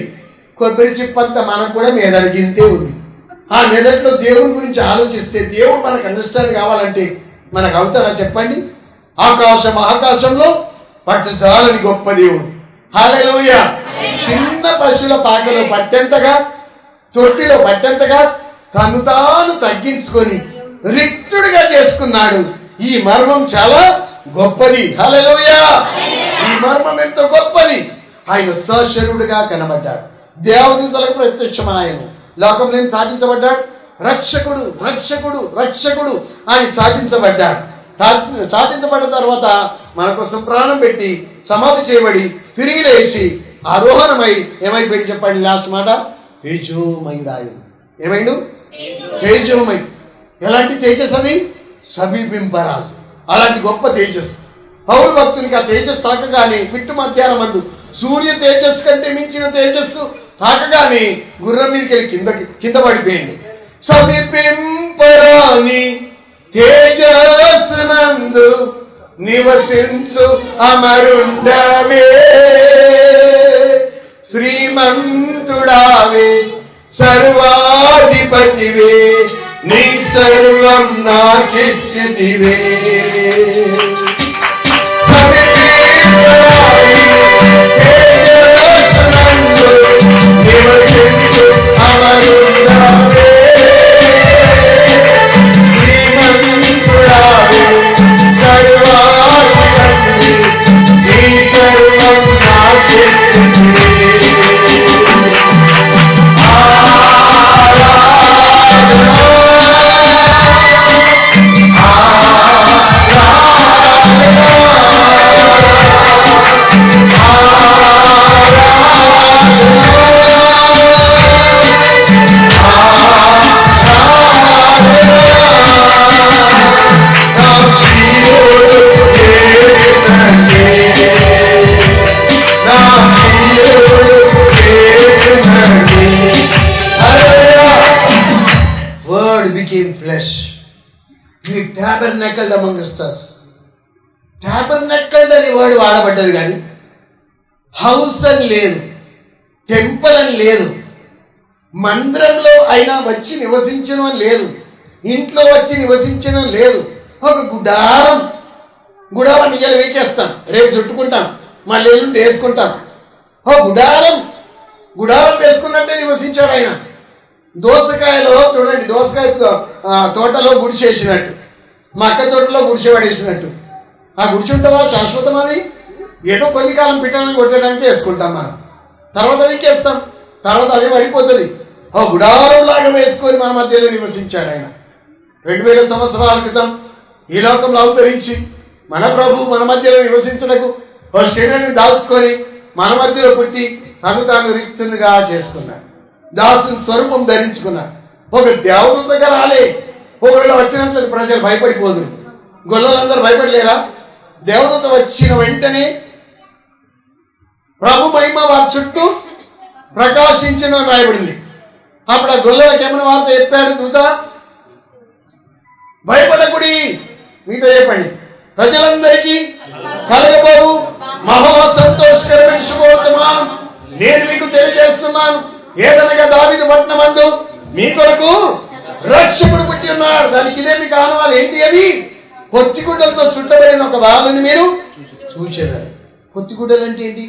కొబ్బరి చిప్ప అంతా మనకు కూడా మెదడిగింతే ఉంది. ఆ మెదడులో దేవుని గురించి ఆలోచిస్తే, దేవుడు మనకు అండర్స్టాండ్ కావాలంటే మనకు అవుతారా చెప్పండి? ఆకాశంలో పట్టజాలని గొప్ప దేవుడు. హల్లెలూయా. చిన్న పశువుల పాకలో పట్టెంతగా, తొట్టిలో పట్టెంతగా తను తాను తగ్గించుకొని రిక్తుడిగా చేసుకున్నాడు. ఈ మర్మం చాలా గొప్పది. హల్లెలూయా. ఈ మర్మం ఎంతో గొప్పది. ఆయన సశరీరుడుగా కనబడ్డాడు. దేవదూతలకు ప్రత్యక్షమాయను. లోకంలో చాటించబడ్డాడు. రక్షకుడు రక్షకుడు రక్షకుడు అని చాటించబడ్డాడు. చాటించబడిన తర్వాత మన కోసం ప్రాణం పెట్టి సమాధి చేయబడి తిరిగి లేచి ఆరోహణమై ఏమైపోయింది చెప్పండి? లాస్ట్ మాట, తేజోమయుడాయను. ఏమైండు? తేజోమై. ఎలాంటి తేజస్ అది? సమీపింపరాదు. అలాంటి గొప్ప తేజస్. పౌలు భక్తునికి ఆ తేజస్ తాకగానే పిట్టు మధ్యాహ్నం మందు సూర్య తేజస్సు కంటే మించిన తేజస్సు తాకగానే గుర్రం మీదకి వెళ్ళి కింద పడిపోయింది. సమీపింపరాని తేజస్సునందు నివసించు అమరుండవే, శ్రీమంతుడావే, సర్వాధిపతివే, నీ సర్వం నాకిచ్చితివే. తేజస్సునందు నివసించు అమరుండవే, శ్రీమంతుడావే, సర్వాధిపతివే, నీ సర్వం నాకిచ్చితివే. ఆరాధన టాబర్నకల్డ్ అమంగస్ట్ us. టాబర్నకల్డ్ అనే వర్డ్ వాడబడ్డది కానీ హౌస్ అని లేదు, టెంపుల్ అని లేదు, మందిరంలో అయినా వచ్చి నివసించడం అని లేదు, ఇంట్లో వచ్చి నివసించడం లేదు. ఒక గుడారం ఇయ్యాల వేకేస్తాం, రేపు చుట్టుకుంటాం, మళ్ళీ ఎల్లుండి వేసుకుంటాం. గుడారం వేసుకున్నట్టే నివసించాడు ఆయన. దోసకాయలో చూడండి, దోసకాయ తోటలో గుడిసేసినట్టు, మక్క తోటలో గుడిసె పడేసినట్టు. ఆ గుడిసె ఉంటుందా శాశ్వతం? అది ఏదో కొద్ది కాలం పిట్టలను కొట్టడానికి వేసుకుంటాం మనం, తర్వాత వీకేస్తాం, తర్వాత అదే పడిపోతుంది. గుడారం లాగా వేసుకొని మన మధ్యలో నివసించాడు ఆయన. 2000 సంవత్సరాల క్రితం ఈ లోకంలో అవతరించి మన ప్రభు మన మధ్యలో నివసించుటకు ఓ శరీరాన్ని దాచుకొని మన మధ్యలో పుట్టి తాను రిక్తునిగా చేసుకున్నాడు. దాసుని స్వరూపం ధరించుకున్నాడు. ఒక దేవదూతగా రాలే. ఒకవేళ వచ్చినట్లు ప్రజలు భయపడిపోదు. గొల్లలందరూ భయపడలేరా? దేవదూత వచ్చిన వెంటనే ప్రభు మహిమ వారి చుట్టూ ప్రకాశించిన రాయబడింది. అప్పుడు ఆ గొల్లలకి ఏమైనా వార్త చెప్పాడు దూత? భయపడకుడి, మీతో చెప్పండి, ప్రజలందరికీ కలగబోవు మహా సంతోషకరమైన శుభవర్తమానం నేను మీకు తెలియజేస్తున్నాను. ఏదనగా దావీదు పట్టణమందు మీ కొరకు రక్షకుడు పుట్టి ఉన్నాడు. దానికి ఇదే మీకు ఆనవాళ్ళు. ఏంటి అవి? పొత్తిగుడ్డలతో చుట్టబడిన ఒక వాళ్ళని మీరు చూసేదాన్ని. పొత్తిగుడ్డలు అంటే ఏంటి?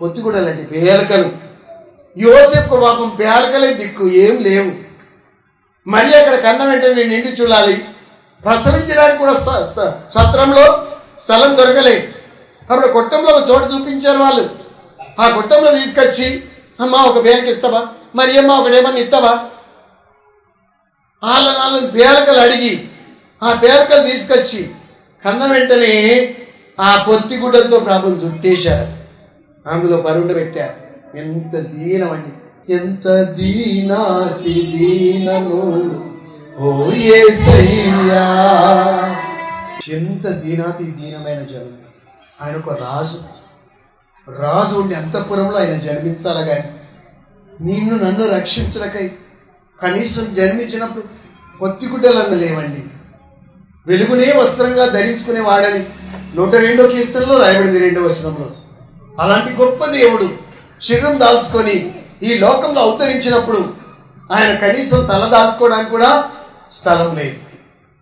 పొత్తిగుడ్డలు అంటే పేలకలు. యోసేపు పాపం పేలకలే దిక్కు, ఏం లేవు. మరి అక్కడ కన్న వెంటనే నిండి చూడాలి. ప్రసవించడానికి కూడా సత్రంలో స్థలం దొరకలేదు. అప్పుడు కొట్టంలో ఒక చోటు చూపించారు వాళ్ళు. ఆ కొట్టంలో తీసుకొచ్చి, అమ్మా ఒక పేలకి ఇస్తావా, మరి అమ్మా ఒకటేమన్నా ఇస్తావా? వాళ్ళని పేలకలు అడిగి ఆ పేలకలు తీసుకొచ్చి కన్న వెంటనే ఆ పొత్తిగుడ్డలతో ప్రభుని చుట్టేశారు. అందులో పరుండ పెట్టారు. ఎంత దీనమండి, ఎంత దీనాతి దీనము ఓ యేసయ్యా. ఎంత దీనాతి దీనమైన జనం. ఆయన ఒక రాజు ఉండి అంతఃపురంలో ఆయన జన్మించాల కానీ నిన్ను నన్ను రక్షించడకై కనీసం జన్మించినప్పుడు పొత్తిగుడ్డలన్న లేవండి. వెలుగునే వస్త్రంగా ధరించుకునేవాడని 102వ కీర్తనలో రాయబడింది 2వ వచనంలో. అలాంటి గొప్ప దేవుడు శరీరం దాల్చుకొని ఈ లోకంలో అవతరించినప్పుడు ఆయన కనీసం తల దాల్చుకోవడానికి కూడా స్థలం లేదు.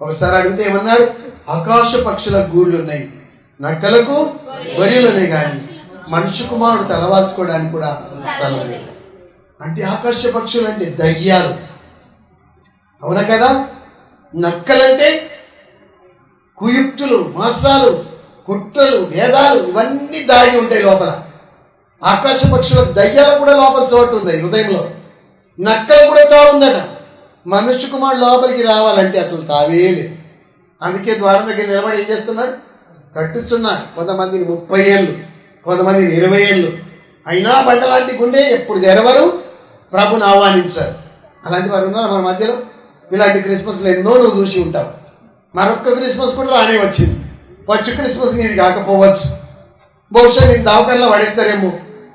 ఒకసారి అడిగితే ఏమన్నాడు? ఆకాశ పక్షుల గూళ్ళున్నాయి, నక్కలకు గొర్రెలున్నాయి, కానీ మనుష్య కుమారుడు తలవాల్చుకోవడానికి కూడా స్థలం లేదు. అంటే ఆకాశ పక్షులు అంటే దయ్యాలు, అవునా కదా? నక్కలంటే కుయుక్తులు, మోసాలు, కుట్రలు, భేదాలు ఇవన్నీ దాగి ఉంటాయి లోపల. ఆకాశ పక్షులకు దయ్యాలకు కూడా లోపల చోటు ఉంది హృదయంలో. నక్కలు కూడా తావుందట. మనుష్య కుమారుడు లోపలికి రావాలంటే అసలు తావే లేదు. అందుకే ద్వారం దగ్గర నిలబడి ఏం చేస్తున్నాడు? కట్టుచున్నాడు. కొంతమందిని 30 ఏళ్ళు, కొంతమందిని 20 ఏళ్ళు అయినా బట్టలాంటి గుండె ఎప్పుడు తెరవరు, ప్రభుని ఆహ్వానించారు. అలాంటి వారు ఉన్నారు మన మధ్యలో. ఇలాంటి క్రిస్మస్లు ఎన్నో నువ్వు చూసి ఉంటావు. మరొక్క క్రిస్మస్ కూడా రానే వచ్చింది. వచ్చి క్రిస్మస్ నీది కాకపోవచ్చు. బహుశా నేను దవాఖానలో పడేస్తారేమో,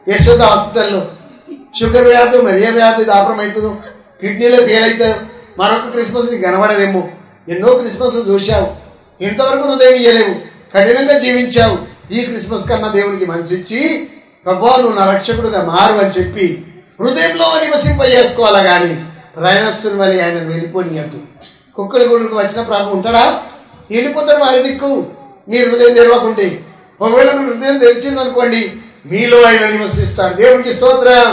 యశోద హాస్పిటల్లో. షుగర్ వ్యాధి, మరియ వ్యాధి దాపరం అవుతుందో, కిడ్నీలో ఫెయిల్ అవుతావు. మరొక క్రిస్మస్ నీకు కనబడదేమో. ఎన్నో క్రిస్మస్లు చూశావు, ఇంతవరకు హృదయం ఇయ్యలేవు, కఠినంగా జీవించావు. ఈ క్రిస్మస్ కన్నా దేవునికి మనసిచ్చి ప్రభువా నువ్వు నా రక్షకుడుగా మారు అని చెప్పి హృదయంలో నివసింపజేసుకోవాలా కానీ రైనస్తుని వల్ల ఆయన వెళ్ళిపోనియద్దు. కుక్కల గూడుకు వచ్చిన ప్రభు ఉంటాడా? వెళ్ళిపోతాడు వారి దిక్కు. మీరు హృదయం తెరవకుంటే. ఒకవేళ మీరు హృదయం తెరిచిందనుకోండి, మీలో ఆయన నివసిస్తాడు. దేవునికి స్తోత్రం,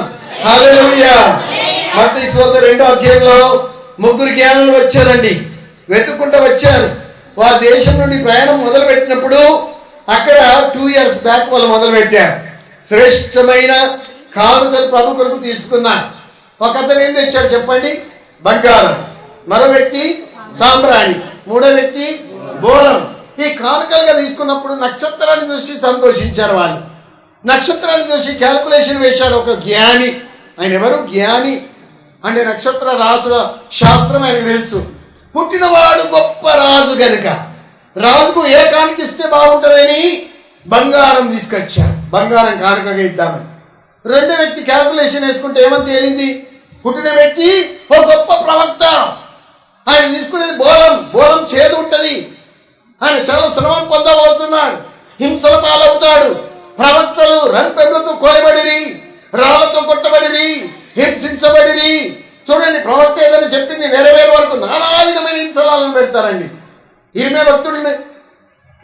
హల్లెలూయా. మత్తయి సువార్త 2వ అధ్యాయంలో 3 జ్ఞానులు వచ్చారండి, వెతుక్కుంటూ వచ్చారు. వారి దేశం నుండి ప్రయాణం మొదలుపెట్టినప్పుడు అక్కడ 2 years బ్యాక్ వాళ్ళు మొదలుపెట్టారు. శ్రేష్టమైన కానుకలు ప్రభు కొరకు తీసుకున్నారు. ఒక అతను ఏం తెచ్చాడు చెప్పండి? బంగారం. మరో వ్యక్తి సాంబ్రాణి, మూడో వ్యక్తి బోలం. ఈ కానుకలుగా తీసుకున్నప్పుడు నక్షత్రాన్ని చూసి సంతోషించారు వాళ్ళు. నక్షత్రాన్ని చూసి క్యాల్కులేషన్ వేశాడు ఒక జ్ఞాని. ఆయన ఎవరు? జ్ఞాని అంటే నక్షత్ర రాసుల శాస్త్రం ఆయనకు తెలుసు. పుట్టినవాడు గొప్ప రాజు గనుక రాజుకు ఏ కానుక ఇస్తే బాగుంటుందని బంగారం తీసుకొచ్చాడు. బంగారం కానుకగా ఇద్దామని. రెండో వ్యక్తి క్యాల్కులేషన్ వేసుకుంటే ఏమని తేలింది? పుట్టిన వ్యక్తి ఓ గొప్ప ప్రవక్త, ఆయన తీసుకునేది బోలం. బోలం చేదు ఉంటుంది, ఆయన చాలా శ్రమను పొందబోతున్నాడు, హింసల పాలవుతాడు. ప్రవక్తలు రంపెములతో కోయబడిరి, రాళ్లతో కొట్టబడిరి, హింసించబడిరి. చూడండి, ప్రవక్త ఏదని చెప్పింది నెరవేరు వరకు నానా విధమైన హింసలను పెడతారండి. ఈమె భక్తుడిని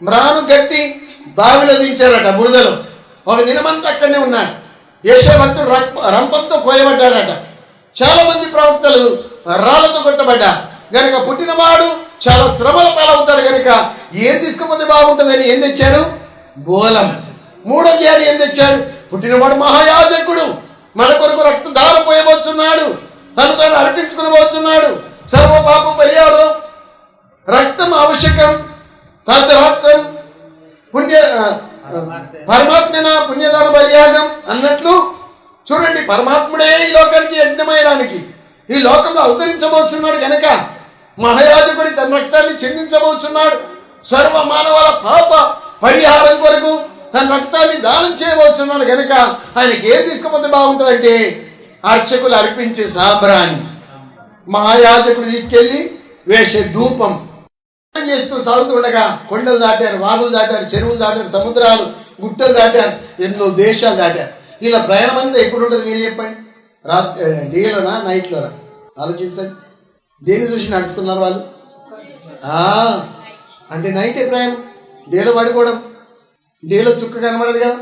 మ్రాను గట్టి బావిలో దించారట, బురదలో. ఒక దినమంతా అక్కడనే ఉన్నాడు. యేషయా భక్తుడు రంపంతో కోయబడ్డాడట. చాలా మంది ప్రవక్తలు రాళ్లతో కొట్టబడ్డా గనక పుట్టినవాడు చాలా శ్రమల పాలవుతాడు. గనక ఏం తీసుకుపోతే బాగుంటుందని ఏం తెచ్చారు? బోలం. మూడో జ్ఞాని ఏం తెచ్చాడు? పుట్టినవాడు మహాయాజకుడు, మన కొరకు రక్తం దారపోయబోతున్నాడు, తను తాను అర్పించుకునబోతున్నాడు. సర్వ పాప పరిహారం రక్తం ఆవశ్యకం. తద్రక్తం పుణ్య పరమాత్మన పుణ్యదాన బలియాగం అన్నట్లు చూడండి, పరమాత్ముడే ఈ లోకానికి యజ్ఞమయడానికి ఈ లోకంలో అవతరించబోతున్నాడు. గనక మహాయాజకుడి తన రక్తాన్ని చెందించబోతున్నాడు. సర్వ మానవాల పాప పరిహారం కొరకు తన రక్తాన్ని దానం చేయబోతున్నాడు. గనక ఆయనకి ఏం తీసుకుపోతే బాగుంటుందంటే అర్చకులు అర్పించే సాంబ్రాణి. మహాయాజకుడు తీసుకెళ్లి వేసే ధూపం చేస్తూ సాగుతూ ఉండగా కొండలు దాటారు, వాగులు దాటారు, చెరువులు దాటారు, సముద్రాలు గుట్టలు దాటారు, ఎన్నో దేశాలు దాటారు. ఇలా ప్రయాణం అంతా ఎప్పుడు ఉంటుంది మీరు చెప్పండి? డేలోనా నైట్లోనా? ఆలోచించండి. దేని చూసి నడుస్తున్నారు వాళ్ళు? అంటే నైటే ప్రయాణం, డేలో పడుకోవడం. డేలో చుక్క కనబడదు కదా,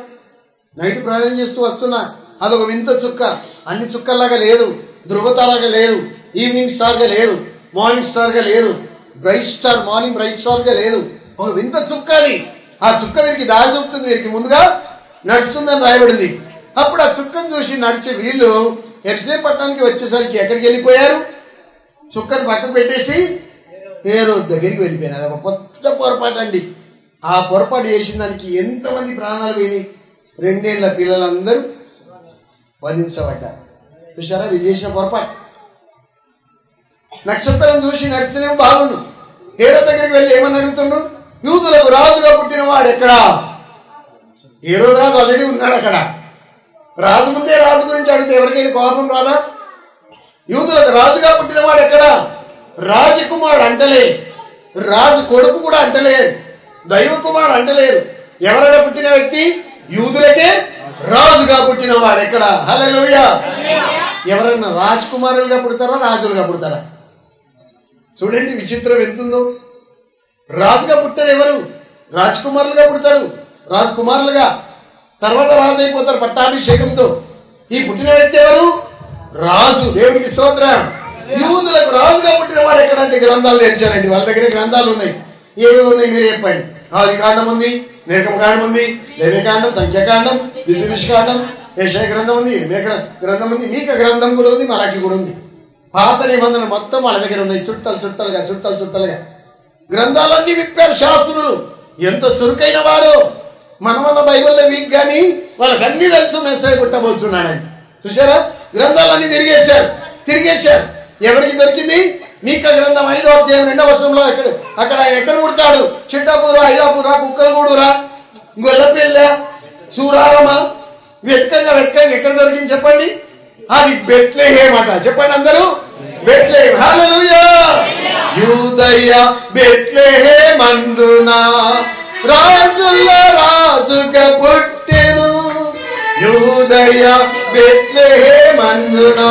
నైట్ ప్రయాణం చేస్తూ వస్తున్నా. అదొక వింత చుక్క, అన్ని చుక్కల్లాగా లేదు, ధృవతారాగా లేదు, ఈవినింగ్ స్టార్గా లేదు, మార్నింగ్ స్టార్గా లేదు, బ్రైట్ స్టార్ మార్నింగ్ బ్రైట్ స్టార్గా లేదు. ఒక వింత చుక్క అది. ఆ చుక్క వీరికి దారి చూపుతుంది, వీరికి ముందుగా నడుస్తుందని రాయబడింది. అప్పుడు ఆ చుక్కను చూసి నడిచే వీళ్ళు ఎర్సలే పట్టణానికి వచ్చేసరికి ఎక్కడికి వెళ్ళిపోయారు? చుక్కను పక్కన పెట్టేసి ఏ రోజు దగ్గరికి వెళ్ళిపోయినారు. ఒక కొత్త పొరపాటు అండి. ఆ పొరపాటు చేసిన దానికి ఎంతమంది ప్రాణాలు పోయినాయి? 2 ఏళ్ల పిల్లలందరూ వధించబడ్డారు. చూసారా వీళ్ళు చేసిన పొరపాటు? నక్షత్రం చూసి నడిస్తేనే బాగుండు. హేరో దగ్గరికి వెళ్ళి ఏమని అడుగుతుండ్రు? యూదులకు రాజుగా పుట్టిన వాడు ఎక్కడా? హేరో రాజు ఆల్రెడీ ఉన్నాడు అక్కడ. రాజు ముందే రాజు గురించి అడిగితే ఎవరికైనా కోపం రాదా? యూదులకు రాజుగా పుట్టిన వాడు ఎక్కడా? రాజకుమారుడు అంటలే, రాజు కొడుకు కూడా అంటలేరు, దైవ కుమారుడు అంటలేరు. ఎవరైనా పుట్టిన వ్యక్తి యూదులకే రాజుగా పుట్టిన వాడు ఎక్కడ? హల్లెలూయా. ఎవరైనా రాజకుమారులుగా పుడతారా, రాజులుగా పుడతారా? చూడండి విచిత్రం ఎంతుందో. రాజుగా పుట్టారు ఎవరు? రాజకుమారులుగా పుడతారు, రాజకుమారులుగా. తర్వాత రాజు అయిపోతారు పట్టాభిషేకంతో. ఈ పుట్టిన వ్యక్తి ఎవరు? రాజు. దేవునికి స్తోత్రం. యూదులకు రాజుగా పుట్టిన వాడు ఎక్కడంటే గ్రంథాలు తెచ్చారండి. వాళ్ళ దగ్గర గ్రంథాలు ఉన్నాయి. ఏవి ఉన్నాయి మీరు చెప్పండి? ఆది కాండం ఉంది, నిర్గమ కాండం ఉంది, లేవికాండం, సంఖ్యాకాండం, ద్వితీయోపదేశకాండం, యెషయా గ్రంథం ఉంది, మేక గ్రంథం ఉంది, మీకా గ్రంథం కూడా ఉంది, మలాకి కూడా ఉంది. పాత నిబంధన మొత్తం వాళ్ళ దగ్గర ఉన్నాయి. చుట్టలుగా గ్రంథాలన్నీ విప్పారు శాస్త్రులు. ఎంత చురుకైన వారు. మనమన్న బైబిల్లో వీక్ కానీ వాళ్ళకి అన్ని తెలుసు మెసేజ్ పుట్టబోతున్నాడని. చూసారా? గ్రంథాలన్నీ తిరిగేశారు. ఎవరికి దొరికింది? మీకా గ్రంథం 5వ అధ్యాయం 2వ వచనంలో అక్కడ ఆయన ఎక్కడ పుడతాడు? చిట్టాపూరా, ఐలాపూరా, కుక్కలగూడురా, గొల్లపిల్ల, సూరారమా, వెతకంగా ఎక్కడ దొరికింది చెప్పండి? అది బెత్లెహేమ్ అట. చెప్పండి అందరూ, బెత్లెహేమ్. హల్లెలూయా. యూదయ బెత్లెహేమందునా రాజుల రాజుగా పుట్టెను. యూదయ బెత్లెహేమందునా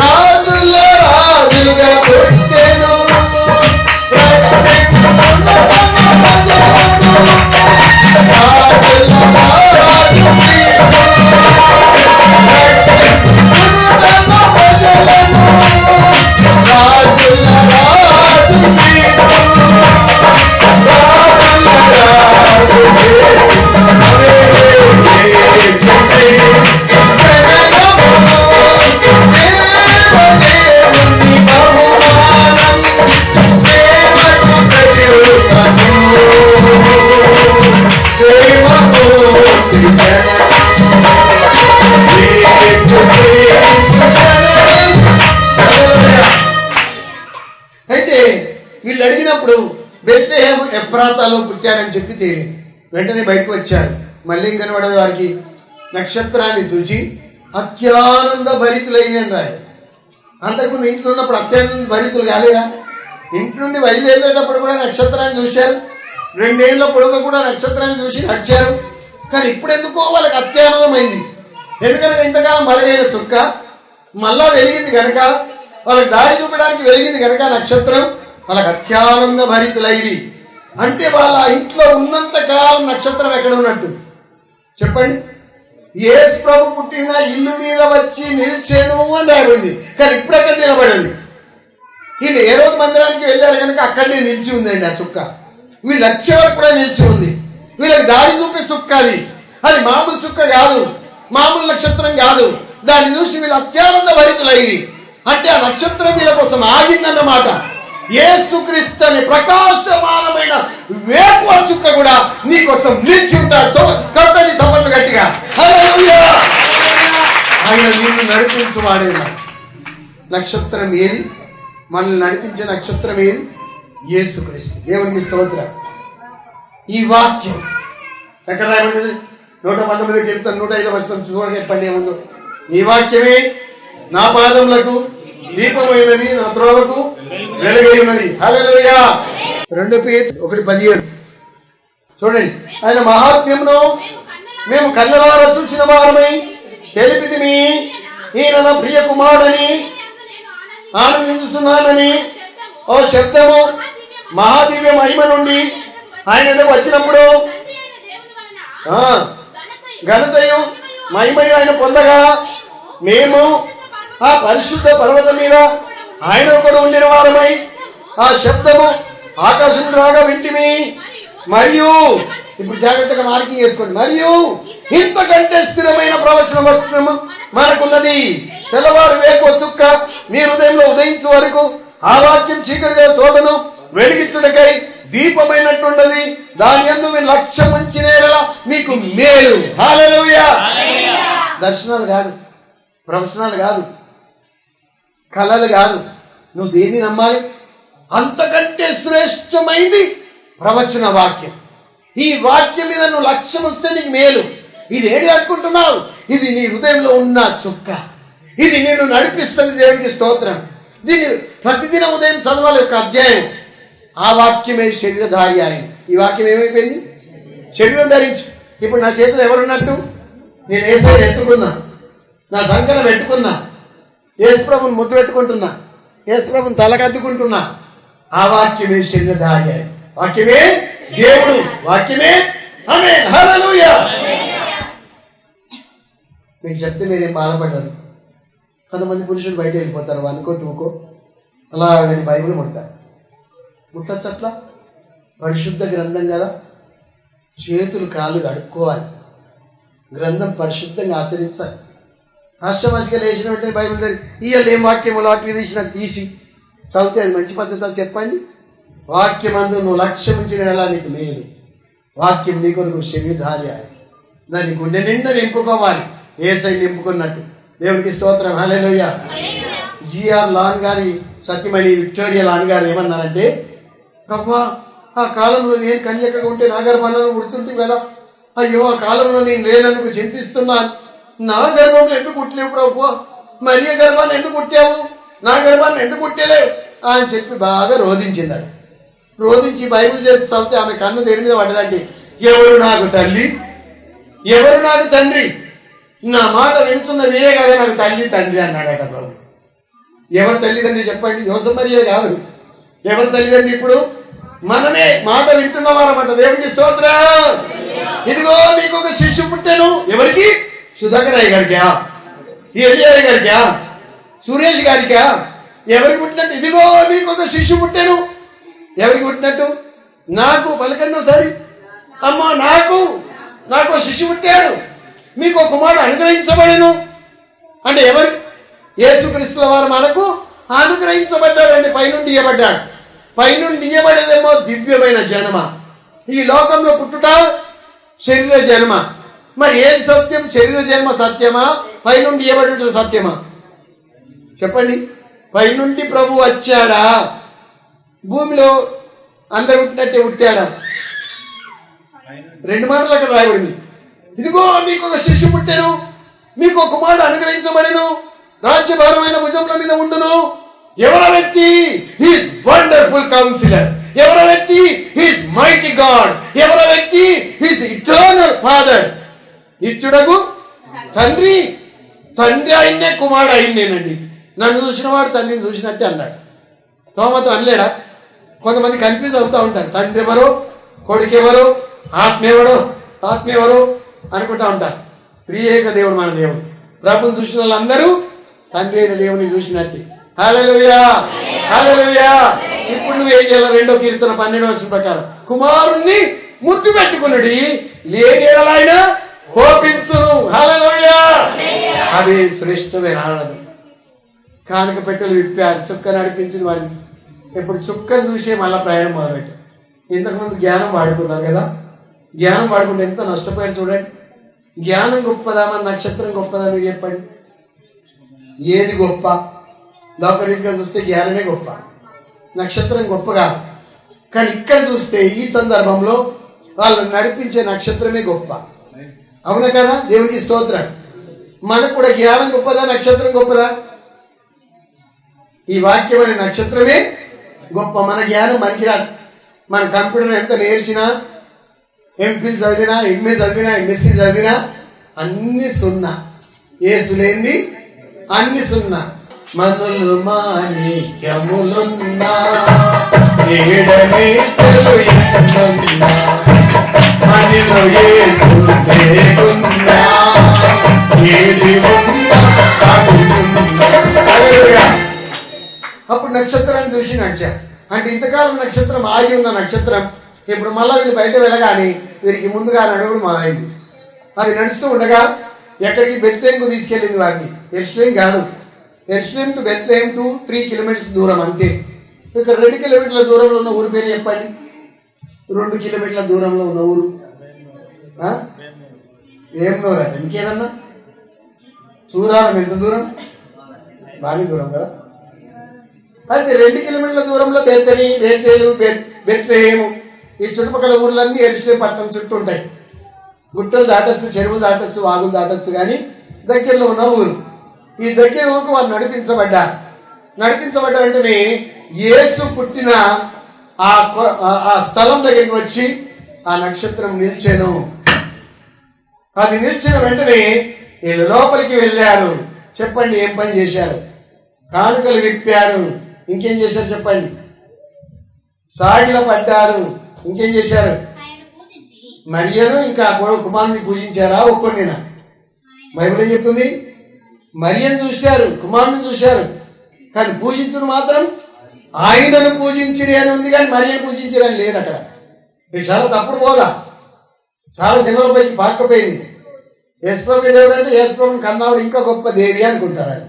రాజుల రాజుగా పుట్టెను. అయితే వీళ్ళు అడిగినప్పుడు బెత్లెహేము ఎఫ్రాతాలో పుట్టాడని చెప్పి తేలింది. వెంటనే బయటకు వచ్చారు. మళ్ళీ కనబడదు వారికి. నక్షత్రాన్ని చూచి అత్యానంద భరితులైన రాయ. అంతకుముందు ఇంట్లో ఉన్నప్పుడు అత్యానంద భరితులు కాలేదా? ఇంటి నుండి బయలుదేరేటప్పుడు కూడా నక్షత్రాన్ని చూశారు. 2 ఏళ్ల పొడుగు కూడా నక్షత్రాన్ని చూసి నడిచారు. కానీ ఇప్పుడు ఎందుకో వాళ్ళకి అత్యానందమైంది. ఎందుకనగా ఇంతకాలం మరుగైన చుక్క మళ్ళా వెలిగింది కనుక, వాళ్ళకి దారి చూపడానికి వెలిగింది కనుక నక్షత్రం వాళ్ళకి అత్యానంద భరితులైరి. అంటే వాళ్ళ ఇంట్లో ఉన్నంత కాలం నక్షత్రం ఎక్కడ ఉన్నట్టు చెప్పండి. యేసు ప్రభు పుట్టిన ఇల్లు మీద వచ్చి నిలిచేను అని రాబడింది. కానీ ఇప్పుడు ఎక్కడ నిలబడింది? వీళ్ళు ఏ రోజు మందిరానికి వెళ్ళారు కనుక అక్కడనే నిలిచి ఉందండి ఆ చుక్క. వీళ్ళు వచ్చే వరకు కూడా నిలిచి ఉంది. వీళ్ళకి దారి చూపే చుక్క అది మామూలు చుక్క కాదు, మామూలు నక్షత్రం కాదు. దాన్ని చూసి వీళ్ళు అత్యానంద భరితులైరి. అంటే ఆ నక్షత్రం వీళ్ళ కోసం ఆగిందన్నమాట. యేసుక్రీస్తు అనే ప్రకాశమానమైన వేకువ చుక్క కూడా నీకోసం నిలిచి ఉంటాడు. కట్టని తప్పట్లు గట్టిగా హల్లెలూయా. ఆయన నిన్ను నడిపించువాడేనా? నక్షత్రం ఏది? మనల్ని నడిపించే నక్షత్రం ఏది? యేసుక్రీస్తు. దేవునికి స్తోత్రం. ఈ వాక్యం ఎక్కడ రాయబడింది? 119 కీర్తన 105వ వచనం చూడగా చెప్పండి ఏముందో. ఈ వాక్యమే నా పాదములకు దీపమైనది, నా త్రోవకు వెలుగై ఉన్నది. హల్లెలూయా. 2 పేతురు 1:17 చూడండి. ఆయన మహాత్మ్యమును మేము కళ్ళలారా చూసిన వారమై తెలిపితిమి. ఈయన నా ప్రియ కుమారుడని ఆనందిస్తున్నానని ఓ శబ్దము మహాదివ్య మహిమ నుండి ఆయన వచ్చినప్పుడు ఘనతయు మహిమయు ఆయన పొందగా మేము ఆ పరిశుద్ధ పర్వతం మీద ఆయన కూడా ఉండిన వారమై ఆ శబ్దము ఆకాశం రాగా వింటిమి. మరియు ఇప్పుడు జాగ్రత్తగా మార్కింగ్ చేసుకోండి. మరియు ఇంతకంటే స్థిరమైన ప్రవచన వచనము మనకున్నది. తెల్లవారు వేకువ చుక్క మీ హృదయంలో ఉదయించే వరకు ఆ వాక్యం చీకటిగా తోటను వెలిగించుటకై దీపమైనట్టున్నది. దాని యందు మీరు లక్ష్యం ఉంచినేలా మీకు మేలు. హల్లెలూయా. దర్శనాలు కాదు, ప్రవచనాలు కాదు, కళలు కాదు. నువ్వు దేన్ని నమ్మాలి? అంతకంటే శ్రేష్టమైంది ప్రవచన వాక్యం. ఈ వాక్యం మీద నువ్వు లక్ష్యం వస్తే నీకు మేలు. ఇది ఏడి అనుకుంటున్నావు? ఇది నీ హృదయంలో ఉన్న చుక్క. ఇది నేను నడిపిస్తుంది. దేవునికి స్తోత్రం. దీన్ని ప్రతిదిన ఉదయం చదవాలి ఒక అధ్యాయం. ఆ వాక్యమే శరీరధారి ఆయన. ఈ వాక్యం ఏమైపోయింది? శరీరం ధరించి. ఇప్పుడు నా చేతిలో ఎవరున్నట్టు? నేను యేసయ్యను ఎత్తుకున్నా, నా సంకలం పెట్టుకున్నా, యేసుప్రభుని ముద్దు పెట్టుకుంటున్నా, యేసుప్రభుని తలకద్దుకుంటున్నా. ఆ వాక్యమే శరీరధారి ఆయన. వాక్యమే దేవుడు, వాక్యమే ఆమేన్. హల్లెలూయా. మీకు చెప్తే మీరేం బాధపడ్డారు? కొంతమంది పురుషులు బయట వెళ్ళిపోతారు, 1కో 2కో అలా నేను బైబిల్ ముడతారు. ముట్టచ్చు అట్లా? పరిశుద్ధ గ్రంథం కదా, చేతులు కాళ్ళు కడుక్కోవాలి. గ్రంథం పరిశుద్ధంగా ఆచరించాలి. ఆశ్రమాసిగా లేచిన వెంటనే బైబిల్ ఇవాళ ఏం వాక్యం లాటరీ తీసినట్టు తీసి చదివితే అది మంచి పద్ధతి చెప్పండి. వాక్యమందు నువ్వు లక్ష్యం ఉంచిన నీకు మేలు. వాక్యం నీ కొరకు శరీరధారి. దాన్ని గుండె నిండా నింపుకోవాలి, యేసయ్య నింపుకున్నట్టు. దేవునికి స్తోత్రం. హల్లెలూయా. జిఆర్ లాన్ గారి సత్యమణి విక్టోరియా లాన్ గారు ఏమన్నారంటే, ప్రభువా ఆ కాలంలో నేను కన్యకగా ఉంటే నా గర్భాలను ఉడుతుంటే కదా, అయ్యో ఆ కాలంలో నేను లేనందుకు చింతిస్తున్నాను. నా గర్భంలో ఎందుకు పుట్టలేవు ప్రభువా? మరియ గర్భాన్ని ఎందుకు పుట్టావు? నా గర్భాన్ని ఎందుకు పుట్టలేవు అని చెప్పి బాగా రోధించిందట. రోధించి బైబిల్ చేసి చదివితే ఆమె కన్ను దేని మీద పడ్డదంటే, ఎవరు నాకు తల్లి, ఎవరు నాకు తండ్రి? నా మాట వింటున్న మీరే కదా నాకు తల్లి తండ్రి అన్నాడట ప్రభు. ఎవరు తల్లిదండ్రి చెప్పండి? యోసమరియే కాదు. ఎవరు తల్లిదండ్రి? ఇప్పుడు మనమే మాట వింటున్నవారన్నమాట. దేవునికి స్తోత్రం. ఇదిగో మీకు ఒక శిష్యు పుట్టాను. ఎవరికి? సుధాకరయ్య గారికా, ఎలియయ్య గారికా, సురేష్ గారికా? ఎవరికి పుట్టినట్టు? ఇదిగో మీకు ఒక శిష్యు పుట్టాను. ఎవరికి పుట్టినట్టు? నాకు. పలకండి ఒకసారి. అమ్మా నాకు శిష్యు పుట్టాడు, మీకు కుమారుడు అనుగ్రహించబడేను అంటే ఎవరు? యేసుక్రీస్తుల వారు మనకు అనుగ్రహించబడ్డాడండి. పైనుండి ఇయ్యబడ్డాడు. పైనుండి ఇయ్యబడేదేమో దివ్యమైన జన్మ. ఈ లోకంలో పుట్టుట శరీర జన్మ. మరి ఏం సత్యం? శరీర జన్మ సత్యమా? పైనుండి ఇయ్యబడుట సత్యమా? చెప్పండి. పైనుండి ప్రభు వచ్చాడా? భూమిలో అందరు పుట్టినట్టే పుట్టాడా? 2 మాటలు అక్కడ రాయబడింది. ఇదిగో మీకు ఒక శిష్యు పుట్టాను, మీకు ఒక కుమారుడు అనుగ్రహించబడెను, రాజ్యభారమైన భుజముల మీద ఉండును. ఎవర వ్యక్తి? He's wonderful councillor. ఎవర వ్యక్తి? He's mighty God. ఎవరో వ్యక్తి హిస్ ఇటర్నల్ ఫాదర్, నిత్యుడగు తండ్రి. తండ్రి ఆయన్నే, కుమారుడు ఆయన్నేనండి. నన్ను చూసిన వాడు తండ్రిని చూసినట్టే అన్నాడు. తోమతో అనలేడా? కొంతమంది కన్ఫ్యూజ్ అవుతూ ఉంటారు. తండ్రి ఎవరో, కొడుకు ఎవరో, ఆత్మ ఎవరో అనుకుంటా ఉంటారు. త్రియేక దేవుడు మన దేవుడు. ప్రభుని చూసిన వాళ్ళందరూ తండ్రి అయిన దేవుని చూసినట్టే. హల్లెలూయా, హల్లెలూయా. ఇప్పుడు నువ్వేం చేయాలి? 2వ కీర్తన 12వ వచనం ప్రకారం కుమారుణ్ణి ముద్దు పెట్టుకునుడి, లేని ఎడలైన కోపించును. హల్లెలూయా. అది శ్రేష్టమైన ఆనందం. కానుక పెట్టెలు విప్పారు, చుక్క నడిపించిన వారిని. ఇప్పుడు చుక్కను చూసే మళ్ళా ప్రయాణం మొదలుపెట్టారు. ఇంతకుముందు జ్ఞానం వాడుకున్నారు కదా, జ్ఞానం వాడుకుంటే ఎంత నష్టపోయారు చూడండి. జ్ఞానం గొప్పదా, మన నక్షత్రం గొప్పదా? మీరు చెప్పండి, ఏది గొప్ప? లోకరీతిగా చూస్తే జ్ఞానమే గొప్ప, నక్షత్రం గొప్పగా. కానీ ఇక్కడ చూస్తే ఈ సందర్భంలో వాళ్ళు నడిపించే నక్షత్రమే గొప్ప. అవునా కదా? దేవునికి స్తోత్రం. మనకు కూడా జ్ఞానం గొప్పదా, నక్షత్రం గొప్పదా? ఈ వాక్యం అనే నక్షత్రమే గొప్ప. మన జ్ఞానం మనకి రాదు. మన కంప్యూటర్ ఎంత నేర్చినా, ఎంఫిల్ చదివినా, ఎంఏ చదివినా, ఎంఎస్సీ చదివినా అన్ని సున్నా. ఏసు లేనిది అన్ని సున్నా. మనులు మాణిక్యములున్నా, ఏడమేటలు ఎన్నున్నా, మనిలో యేసు దేవున్నా, ఏది ఉన్నా హల్లెలూయా. అప్పుడు నక్షత్రాన్ని చూసి నడిచా. అంటే ఇంతకాలం నక్షత్రం ఆగి ఉన్న నక్షత్రం ఇప్పుడు మళ్ళా వీళ్ళు బయట వెళ్ళగానే వీరికి ముందుగా నడవడం మొదలైంది. అది నడుస్తూ ఉండగా ఎక్కడికి? బెత్లెహేముకు తీసుకెళ్ళింది వారిని. యెరూషలేం కాదు, యెరూషలేం టు బెత్లెహేం 3 కిలోమీటర్స్ దూరం అంతే. ఇక్కడ 2 కిలోమీటర్ల దూరంలో ఉన్న ఊరు పేరు చెప్పండి. 2 కిలోమీటర్ల దూరంలో ఉన్న ఊరు ఏం నోరు అంటే ఇంకేదన్నా? సూరారం ఎంత దూరం? బాగా దూరం కదా. అయితే 2 కిలోమీటర్ల దూరంలో బేతని, బేతేలు, బెత్లెహేము ఈ చుట్టుపక్కల ఊర్లన్నీ యెరూషలేం పట్టణం చుట్టూ ఉంటాయి. గుట్టలు దాటచ్చు, చెరువులు దాటచ్చు, వాగులు దాటచ్చు, కానీ దగ్గరలో ఉన్న ఊరు. ఈ దగ్గర ఊరికి వాళ్ళు నడిపించబడ్డారు. నడిపించబడ్డ వెంటనే యేసు పుట్టిన ఆ స్థలం దగ్గరికి వచ్చి ఆ నక్షత్రం నిలిచెను. అది నిలిచిన వెంటనే వీళ్ళు లోపలికి వెళ్ళారు. చెప్పండి, ఏం పని చేశారు? కానుకలు విప్పారు. ఇంకేం చేశారు చెప్పండి? సాగిల పడ్డారు. ఇంకేం చేశారు? మరియను ఇంకా కుమారుని పూజించారా? ఒక్కొండినా? బైబిల్ ఏం చెప్తుంది? మరియను చూశారు, కుమారుని చూశారు, కానీ పూజించుడు మాత్రం ఆయనను పూజించిరి అని ఉంది, కానీ మరియను పూజించిరని లేదు అక్కడ. ఇది చాలా తప్పుడు పోదా, చాలా జనుల పైకి పాకపోయింది. యేసుప్రభు దేవుడు అంటే యేసుప్రభుని కన్నావుడు ఇంకా గొప్ప దేవి అనుకుంటారు. ఆయన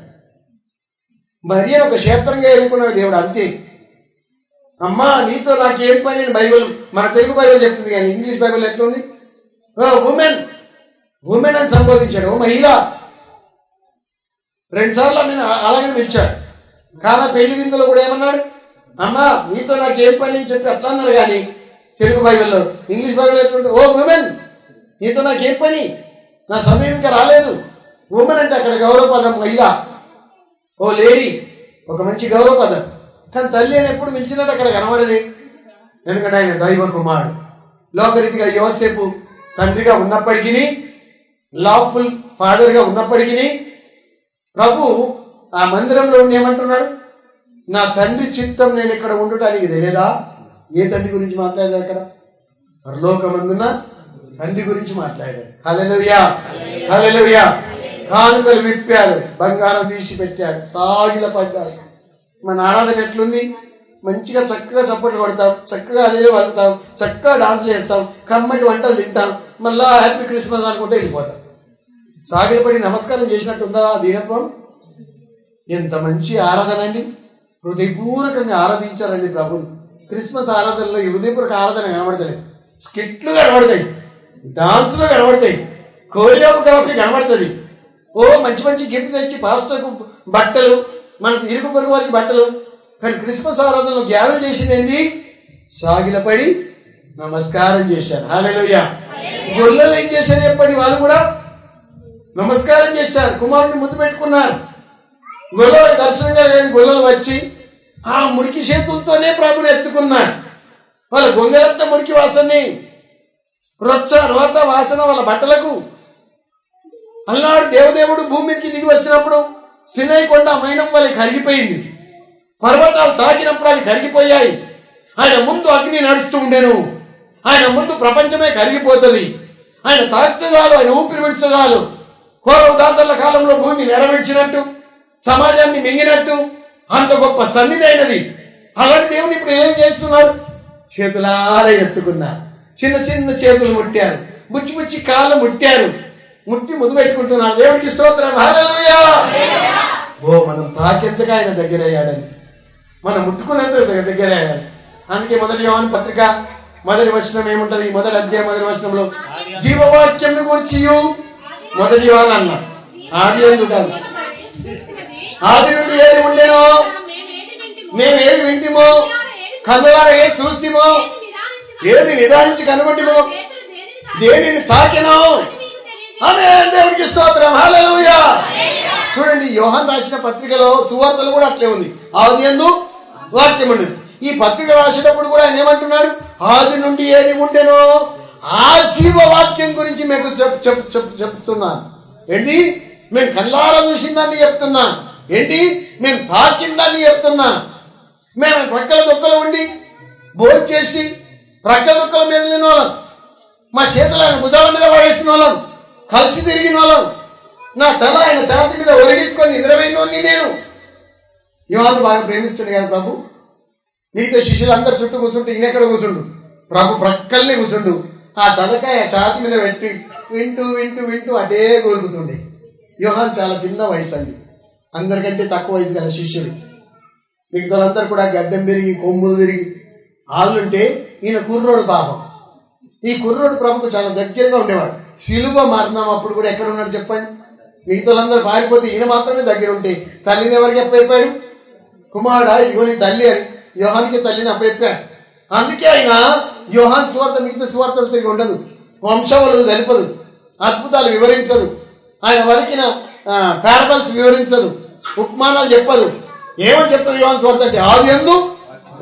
మరియను ఒక క్షేత్రంగా ఎన్నుకున్నాడు దేవుడు, అంతే. అమ్మా నీతో నాకేం పని అని బైబిల్, మన తెలుగు బైబిల్ చెప్తుంది, కానీ ఇంగ్లీష్ బైబిల్ ఎట్లుంది? ఉమెన్ ఉమెన్ అని సంబోధించాడు. ఓ మహిళ 2 సార్లు నేను అలాగే పిలిచాడు. కానా పెళ్లి విందులో కూడా ఏమన్నాడు? అమ్మా నీతో నాకేం పని అని చెప్పి అట్లా అన్నాడు. కానీ తెలుగు బైబిల్లో, ఇంగ్లీష్ బైబిల్ ఎట్లుంటే ఓ ఉమెన్ నీతో నాకేం పని, నా సమయం ఇంకా రాలేదు. ఉమెన్ అంటే అక్కడ గౌరవపదం, మహిళ, ఓ లేడీ, ఒక మంచి గౌరవపదం. కానీ తల్లి అని ఎప్పుడు పిలిచినట్టు అక్కడ కనబడది. ఎందుకంటే ఆయన దైవ కుమారుడు. లోకరీతిగా యోసేపు తండ్రిగా ఉన్నప్పటికీ, లాఫుల్ ఫాదర్గా ఉన్నప్పటికీ, ప్రభు ఆ మందిరంలో ఉండి ఏమంటున్నాడు? నా తండ్రి చిత్తం నేను ఇక్కడ ఉండటానికి తెలియదా? ఏ తండ్రి గురించి మాట్లాడాడు అక్కడ? పరలోకమందున తండ్రి గురించి మాట్లాడాడు. హల్లెలూయా, హల్లెలూయా. కానుకలు విప్పారు, బంగారం తీసి పెట్టాడు, సాగిల పడ్డాడు. మన ఆరాధన ఎట్లుంది? మంచిగా చక్కగా చప్పట్లు కొడతాం, చక్కగా అదే పడతాం, చక్కగా డాన్సులు వేస్తాం, కమ్మటి వంటలు తింటాం, మళ్ళా హ్యాపీ క్రిస్మస్ అనుకుంటే వెళ్ళిపోతాం. సాగిలపడి నమస్కారం చేసినట్టు ఉందా దీనత్వం? ఎంత మంచి ఆరాధన అండి. హృదయపూర్వకంగా ఆరాధించారండి ప్రభుని. క్రిస్మస్ ఆరాధనలో ఈ హృదయపూర్వక ఆరాధన కనబడతలేదు. స్కిట్లు కనబడతాయి, డాన్సులు కనబడతాయి, కోరియోగ్రఫీ కనబడుతుంది. ఓ మంచి మంచి గిఫ్ట్ తెచ్చి పాస్టర్కు బట్టలు, మనకు ఇరుకు పొరుగు వారికి బట్టలు. కానీ క్రిస్మస్ ఆరాధనలో జ్ఞానం చేసింది సాగిలపడి నమస్కారం చేశారు. హల్లెలూయా. గొల్లలు ఏం చేశారు చెప్పండి? వాళ్ళు కూడా నమస్కారం చేశారు, కుమారుడిని ముద్దు పెట్టుకున్నారు. గొల్లలు దర్శనంగా గొల్లలు వచ్చి ఆ మురికి చేతులతోనే ప్రభుని ఎత్తుకున్నారు. వాళ్ళ గొంగెలంతా మురికి వాసనని, రొచ్చ రోత వాసన వాళ్ళ బట్టలకు. అలనాడు దేవదేవుడు భూమి మీదకి దిగి వచ్చినప్పుడు సినై కొండ మైనం వాళ్ళకి కరిగిపోయింది. పర్వతాలు తాకినప్పుడు అవి కరిగిపోయాయి. ఆయన ముందు అగ్ని నడుస్తూ ఉండేను. ఆయన ముందు ప్రపంచమే కరిగిపోతుంది. ఆయన తాకితగాలు, ఆయన ఊపిరి విడిచగాలు. కోరవ దాతల కాలంలో భూమి నెరవేర్చినట్టు, సమాజాన్ని మింగినట్టు అంత గొప్ప సన్నిధి అయినది. అలాంటి దేవుని ఇప్పుడు ఏం చేస్తున్నారు? చేతులారా ఎత్తుకున్నారు. చిన్న చిన్న చేతులు ముట్టారు, బుచ్చి బుచ్చి కాళ్ళు ముట్టారు, ముట్టి ముద్దు పెట్టుకుంటున్నారు. దేవుడికి స్తోత్రం, హల్లెలూయా. మనం తాకెంతగా ఆయన దగ్గర అయ్యాడని, మనం ముట్టుకున్నంత దగ్గర అయ్యాడు. అందుకే మొదటి యోహాను పత్రిక మొదటి వచనం ఏముంటది? మొదటి అధ్యాయం మొదటి వచనంలో జీవవాక్యం గురించి మొదటి యోహాను అన్న ఆది యందు కాదు, ఆది నుండి ఏది ఉండేనో, మేము ఏది వింటిమో, కన్నులారా ఏది చూస్తేమో, ఏది నిదానించి కనుగొంటిమో, దేనిని తాకినో. ఆమేన్, దేవుడికి స్తోత్రం, హల్లెలూయా. చూడండి, యోహాను రాసిన పత్రికలో సువార్తలు కూడా అట్లే ఉంది. ఆది యందు వాక్యం ఉండేది. ఈ పత్రిక రాసేటప్పుడు కూడా ఆయన ఏమంటున్నాడు? ఆది నుండి ఏది ఉండెనో ఆ జీవవాక్యం గురించి మీకు చెప్తున్నాను. ఏంటి? మేము కళ్ళారా చూసిందాన్ని చెప్తున్నాను. ఏంటి? మేము తాకిందాన్ని చెప్తున్నాను. మేము ప్రక్కల దొక్కలు ఉండి భోజనం చేసి ప్రక్కల దొక్కల మీద తిన వాళ్ళం, మా చేతులు ఆయన భుజాల మీద పడేసిన వాళ్ళం, కలిసి తిరిగిన వాళ్ళం, నా తల ఆయన ఛాతి మీద ఒరిగించుకొని నిద్రపోయినోని నేను. యోహాను బాగా ప్రేమిస్తుండే కదా ప్రభు. మిగతా శిష్యులు అందరు చుట్టూ కూర్చుంటూ ఈయనెక్కడ కూర్చుండు, ప్రభు ప్రక్కల్ని కూర్చుండు. ఆ తలకాయ ఛాతి మీద పెట్టి వింటూ వింటూ వింటూ అటే కోరుకుతుండే. యోహాను చాలా చిన్న వయసు అండి, అందరికంటే తక్కువ వయసు గల శిష్యుడు. మిగతాలందరూ కూడా గడ్డం పెరిగి కొమ్ములు తిరిగి ఆళ్ళుంటే ఈయన కుర్రోడు పాపం. ఈ కుర్రోడు ప్రభుకు చాలా దగ్గరగా ఉండేవాడు. శిలువ మరణం అప్పుడు కూడా ఎక్కడ ఉన్నాడు చెప్పండి? మిగతాలందరూ పారిపోతే ఈయన మాత్రమే దగ్గర ఉంటే తల్లిని ఎవరికి అప్పయిపోయాడు? కుమారుడా ఇదిగో నీ తల్లి అని యోహానికి తల్లిని అప్పయిపోయాడు. అందుకే ఆయన యోహాన్ సువార్త మిగతా సువార్తలు తిరిగి ఉండదు, వంశములు తెలుపదు, అద్భుతాలు వివరించదు, ఆయన వరకిన పారబల్స్ వివరించదు, ఉపమానాలు చెప్పదు. ఏమని చెప్తుంది యోహాన్ సువార్త అంటే? ఆది యందు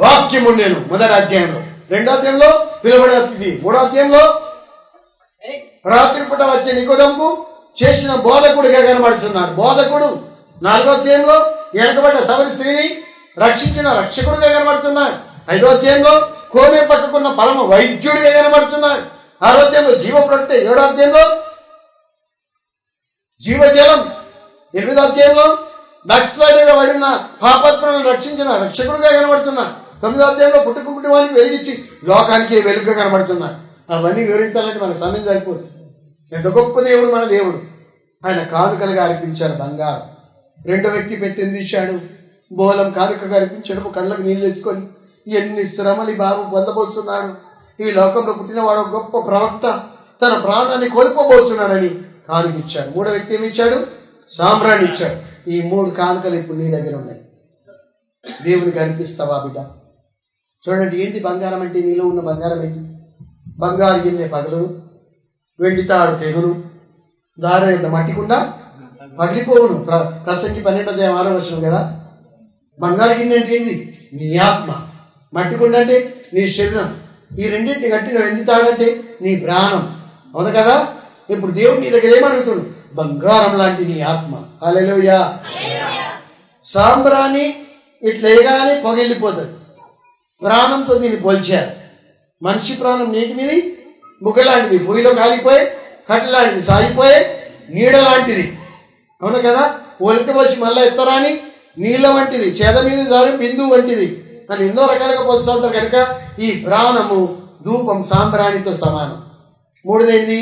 వాక్యం ఉండేను మొదటి అధ్యాయంలో, రెండో అధ్యాయంలో పిలువబడే అతిథి, మూడో అధ్యాయంలో రాత్రి పూట వచ్చే నికోదెముకు చేసిన బోధకుడిగా కనబడుతున్నాడు బోధకుడు. నాలుగో అధ్యాయంలో వెనకబడ్డ సవరి స్త్రీని రక్షించిన రక్షకుడిగా కనబడుతున్నాడు. ఐదో అధ్యాయంలో కోనే పక్కకున్న పరమ వైద్యుడిగా కనబడుతున్నాడు. ఆరో అధ్యాయంలో జీవప్రొట్టె, ఏడో అధ్యాయంలో జీవజలం, ఎనిమిదో అధ్యాయంలో నక్సలైట్గా పడిన పాపాత్మలను రక్షించిన రక్షకుడిగా కనబడుతున్నాడు. తొమ్మిదో అధ్యాయంలో పుట్టుకుంటు వారికి వెలిగించి లోకానికి వెలుగుగా కనబడుతున్నాడు. అవన్నీ వివరించాలంటే మనకు సమయం సరిపోతుంది. ఎంత గొప్ప దేవుడు మన దేవుడు. ఆయన కానుకలుగా అర్పించారు బంగారం. రెండో వ్యక్తి పెట్టింది ఇచ్చాడు, బోలం కానుకగా అర్పించడం, కళ్ళకు నీళ్ళు తెచ్చుకొని ఎన్ని శ్రమలు ఈ బాబు పొందబోతున్నాడు. ఈ లోకంలో పుట్టినవాడు గొప్ప ప్రవక్త, తన ప్రాణాన్ని కోల్పోబోతున్నాడని కానుకిచ్చాడు. మూడో వ్యక్తి ఏమి ఇచ్చాడు? సామ్రాన్ని ఇచ్చాడు. ఈ మూడు కానుకలు ఇప్పుడు నీ దగ్గర ఉన్నాయి. దేవునికి అర్పిస్తావా బిడ్డ? చూడండి, ఏంటి బంగారం అంటే? నీలో ఉన్న బంగారం ఏంటి? బంగారు గిన్నె పగలును, వెండి తాడు తెగులు, దారి మట్టికుండా పగిలిపోవును. ప్రసంగి 12:6 కదా. బంగారు గిన్నె అంటే ఏంటి? నీ ఆత్మ. మట్టికుండ అంటే నీ శరీరం. ఈ రెండింటి కట్టిన వెండి తాడంటే నీ ప్రాణం. అవును కదా. ఇప్పుడు దేవుడు నీ దగ్గర ఏమడుగుతాడు? బంగారం లాంటి నీ ఆత్మ. హల్లెలూయా. సాంబ్రాణి ఇట్లా వేయగానే పొగెళ్ళిపోతుంది. ప్రాణంతో దీన్ని పోల్చారు. మనిషి ప్రాణం నీటి మీద బుగ్గ లాంటిది, పొయ్యిలో కాలిపోయి కట్ట లాంటిది, సాగిపోయే నీడ లాంటిది. అవును కదా. ఒలిక వచ్చి మళ్ళా ఎత్తరాని నీళ్ళ వంటిది, చేద మీద దాని బిందువు వంటిది అని ఎన్నో రకాలుగా పోల్స్తూ ఉంటారు. కనుక ఈ ప్రాణము ధూపం సాంబ్రాణితో సమానం. మూడోదేంటి?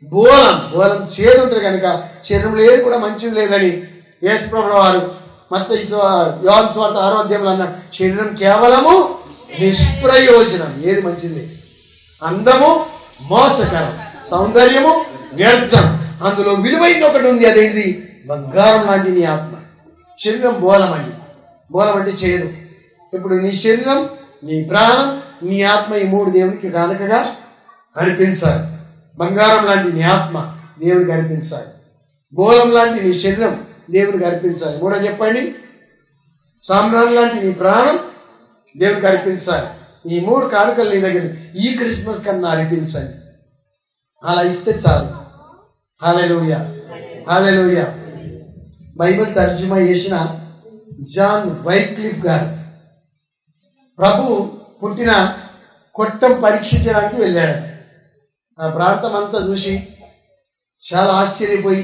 బోలం. బోలం చేదు ఉంటుంది కనుక శరీరంలో ఏది కూడా మంచిది లేదని యేసుప్రభుల వారు మత్తయి యోహాను సువార్త 6వ అధ్యాయంలో అన్నాడు, శరీరం కేవలము నిష్ప్రయోజనం, ఏది మంచిది. అందము మోసకరం, సౌందర్యము వ్యర్థం. అందులో విలువైన ఒకటి ఉంది, అదేంటి? బంగారం లాంటి నీ ఆత్మ. శరీరం బోలం అండి. బోలం అంటే చేదు. ఇప్పుడు నీ శరీరం, నీ ప్రాణం, నీ ఆత్మ, ఈ మూడు దేవునికి కానుకగా అర్పించాలి. బంగారం లాంటి నీ ఆత్మ దేవునికి అర్పించాలి. బోలం లాంటి నీ శరీరం దేవునికి అర్పించాలి. మూడో చెప్పండి. సామ్రాణి లాంటి నీ ప్రాణం దేవునికి అర్పించాలి. ఈ 3 కానుకలు నీ దగ్గర ఈ క్రిస్మస్ కన్నా అర్పించండి. అలా ఇస్తే చాలు. హల్లెలూయా, హల్లెలూయా. బైబిల్ తర్జుమా చేసిన జాన్ వైక్లిఫ్ గారు ప్రభు పుట్టిన కొట్టం పరీక్షించడానికి వెళ్ళాడు. ఆ ప్రాంతం అంతా చూసి చాలా ఆశ్చర్యపోయి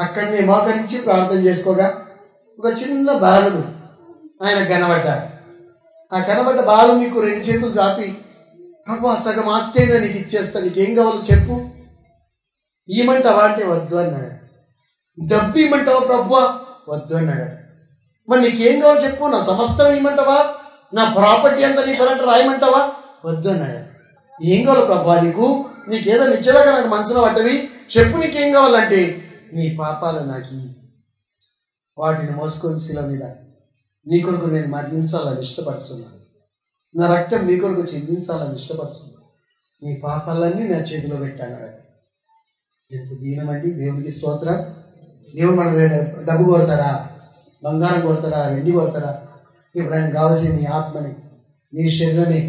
అక్కడిని మోకరించి ప్రార్థన చేసుకోగా ఒక చిన్న బాలుడు ఆయన కనబడ్డాడు. ఆ కనబడ్డ బాలు నీకు 2 చేతులు చాపి, ప్రభు సగం ఆస్తిగా నీకు ఇచ్చేస్తా, నీకేం కావాలో చెప్పు, ఇయ్యమంటావా అంటే వద్దు అన్నాడు. డబ్బు ఇమ్మంటావా ప్రభు? వద్దు అన్నాడు. మరి నీకేం కావాలో చెప్పు, నా సమస్తం ఇమ్మంటావా, నా ప్రాపర్టీ అంతా నీ పరంట రాయమంటావా? వద్దు అన్నాడు. ఏం కావాలి ప్రభు నీకేదో నిశ్చయగా నాకు మనసులో పడ్డది, చెప్పు నీకేం కావాలంటే, నీ పాపాలు నాకు వాటిని మోసుకొని శిల మీద నీ కొరకు నేను మరణించాలని ఇష్టపడుతున్నాను, నా రక్తం నీ కొరకు చిందించాలని ఇష్టపడుతున్నాను, నీ పాపాలన్నీ నా చేతిలో పెట్టాను. ఎంత దీనమండి. దేవుడికి స్తోత్రం. దేవుడు మన డబ్బు కోరుతాడా, బంగారం కోరుతాడా, వెండి కోరుతాడా? ఇప్పుడు ఆయన కావాల్సింది నీ ఆత్మని, నీ శరీరాన్ని.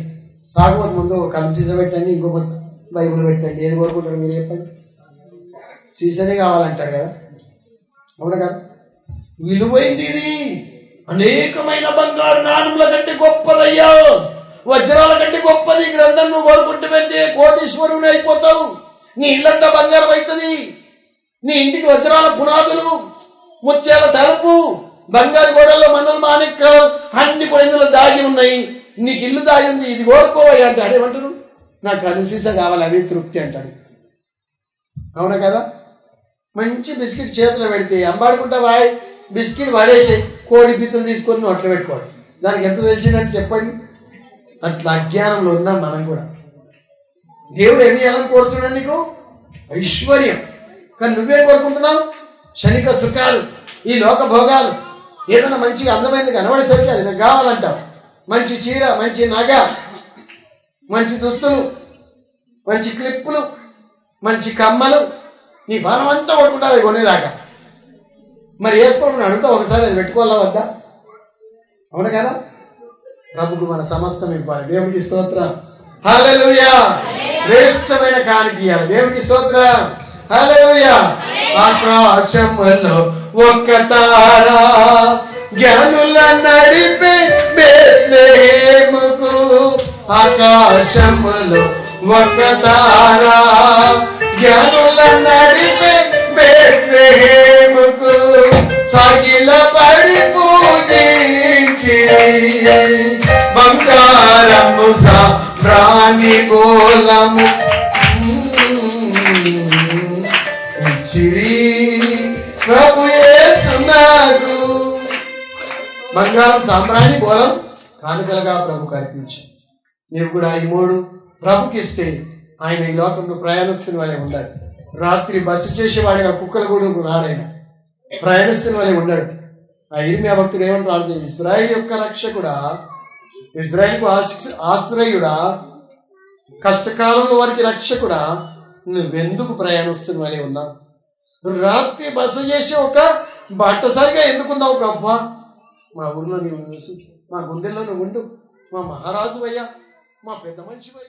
తాగుబోతు ముందు ఒక సీస పెట్టండి, ఇంకొక బైబుల్ పెట్టండి, ఏది కోరుకుంటాడు మీరు చెప్పండి? సీసనే కావాలంటాడు కదా, అవును కదా? విలువైంది ఇది, అనేకమైన బంగారు నాణముల కంటే గొప్పదయ్యా, వజ్రాల కంటే గొప్పది గ్రంథం. నువ్వు కోరుకుంటూ వెళ్తే కోటీశ్వరుని అయిపోతావు, నీ ఇల్లంతా బంగారం అవుతుంది, నీ ఇంటికి వజ్రాల పునాదులు, ముత్యాల తలుపు, బంగారు గోడల్లో మన్నులు మాణిక్క అన్ని కూడా ఇందులో దాగి ఉన్నాయి, నీకు ఇల్లు దాగి ఉంది, ఇది కోరుకోవయ్యా అంటాడు. ఏమంటారు? నాకు అనుసీస కావాలి, అదే తృప్తి అంటాడు. అవునా కదా? మంచి బిస్కెట్ చేతిలో పెడితే అంబాడుకుంటావా, బిస్కెట్ పడేసి కోడి పిత్తులు తీసుకొని నోట్లో పెట్టుకోవాలి. దానికి ఎంత తెలిసిందంటే చెప్పండి. అట్లా అజ్ఞానంలో ఉన్నాం మనం కూడా. దేవుడు ఏమి చేయాలని కోరుతున్నాడు? నీకు ఐశ్వర్యం. కానీ నువ్వేం కోరుకుంటున్నావు? క్షణిక సుఖాలు, ఈ లోక భోగాలు. ఏదైనా మంచిగా అందమైంది కనబడేసరికి అది నాకు కావాలంటావు. మంచి చీర, మంచి నగ, మంచి దుస్తులు, మంచి క్లిప్పులు, మంచి కమ్మలు, నీ భారం అంతా కొట్టుకుంటావు కొనేదాకా. మరి వేసుకోవడం అడుగుతా ఒకసారి, అది పెట్టుకోవాలా వద్దా? అవును కదా? ప్రభుకు మన సమస్తం ఇవ్వాలి. దేవుడికి స్తోత్రం. హల్లెలూయా. శ్రేష్టమైన కానుక ఇవ్వాలి. దేవుడికి స్తోత్రం. హల్లెలూయా. ఆకాశములో ఒక్క తార జ్ఞానుల నడిపే బెత్లెహేముకు, ఆకాశములో ఒక్క తార జ్ఞానుల నడిపే బెత్లెహేముకు, సాగిల పడి పూజించి బంగారము సాంబ్రాణి బోలము ఇచ్చిరి ప్రభు యేసునాకు. బంగారం సాంబ్రాణి బోలం కానుకలుగా ప్రభుకు అర్పించు. నీవు కూడా ఈ 3 ప్రభుకిస్తే ఆయన ఈ లోకంలో ప్రయాణిస్తున్న వాళ్ళే ఉండాలి. రాత్రి బస్సు చేసేవాడిగా కుక్కల గూడుకు రాడైన, ప్రయాణిస్తున్న వాళ్ళే ఉన్నాడు. ఆ ఇర్మియా భక్తుడు ఏమని ప్రార్థన, ఇశ్రాయేలు యొక్క రక్షకుడా, ఇశ్రాయేలుకు ఆశ్రయుడా, కష్టకాలంలో వారికి రక్షకుడా, నువ్వెందుకు ప్రయాణిస్తున్న వాళ్ళే ఉన్నావు? రాత్రి బస చేసి ఒక బాటసారిగా ఎందుకున్నావు ప్రభా? మా ఊర్లో నీవు నివసించు, మా గుండెల్లో నువ్వు ఉండు, మా మహారాజు అయ్యా, మా పెద్ద మనిషి.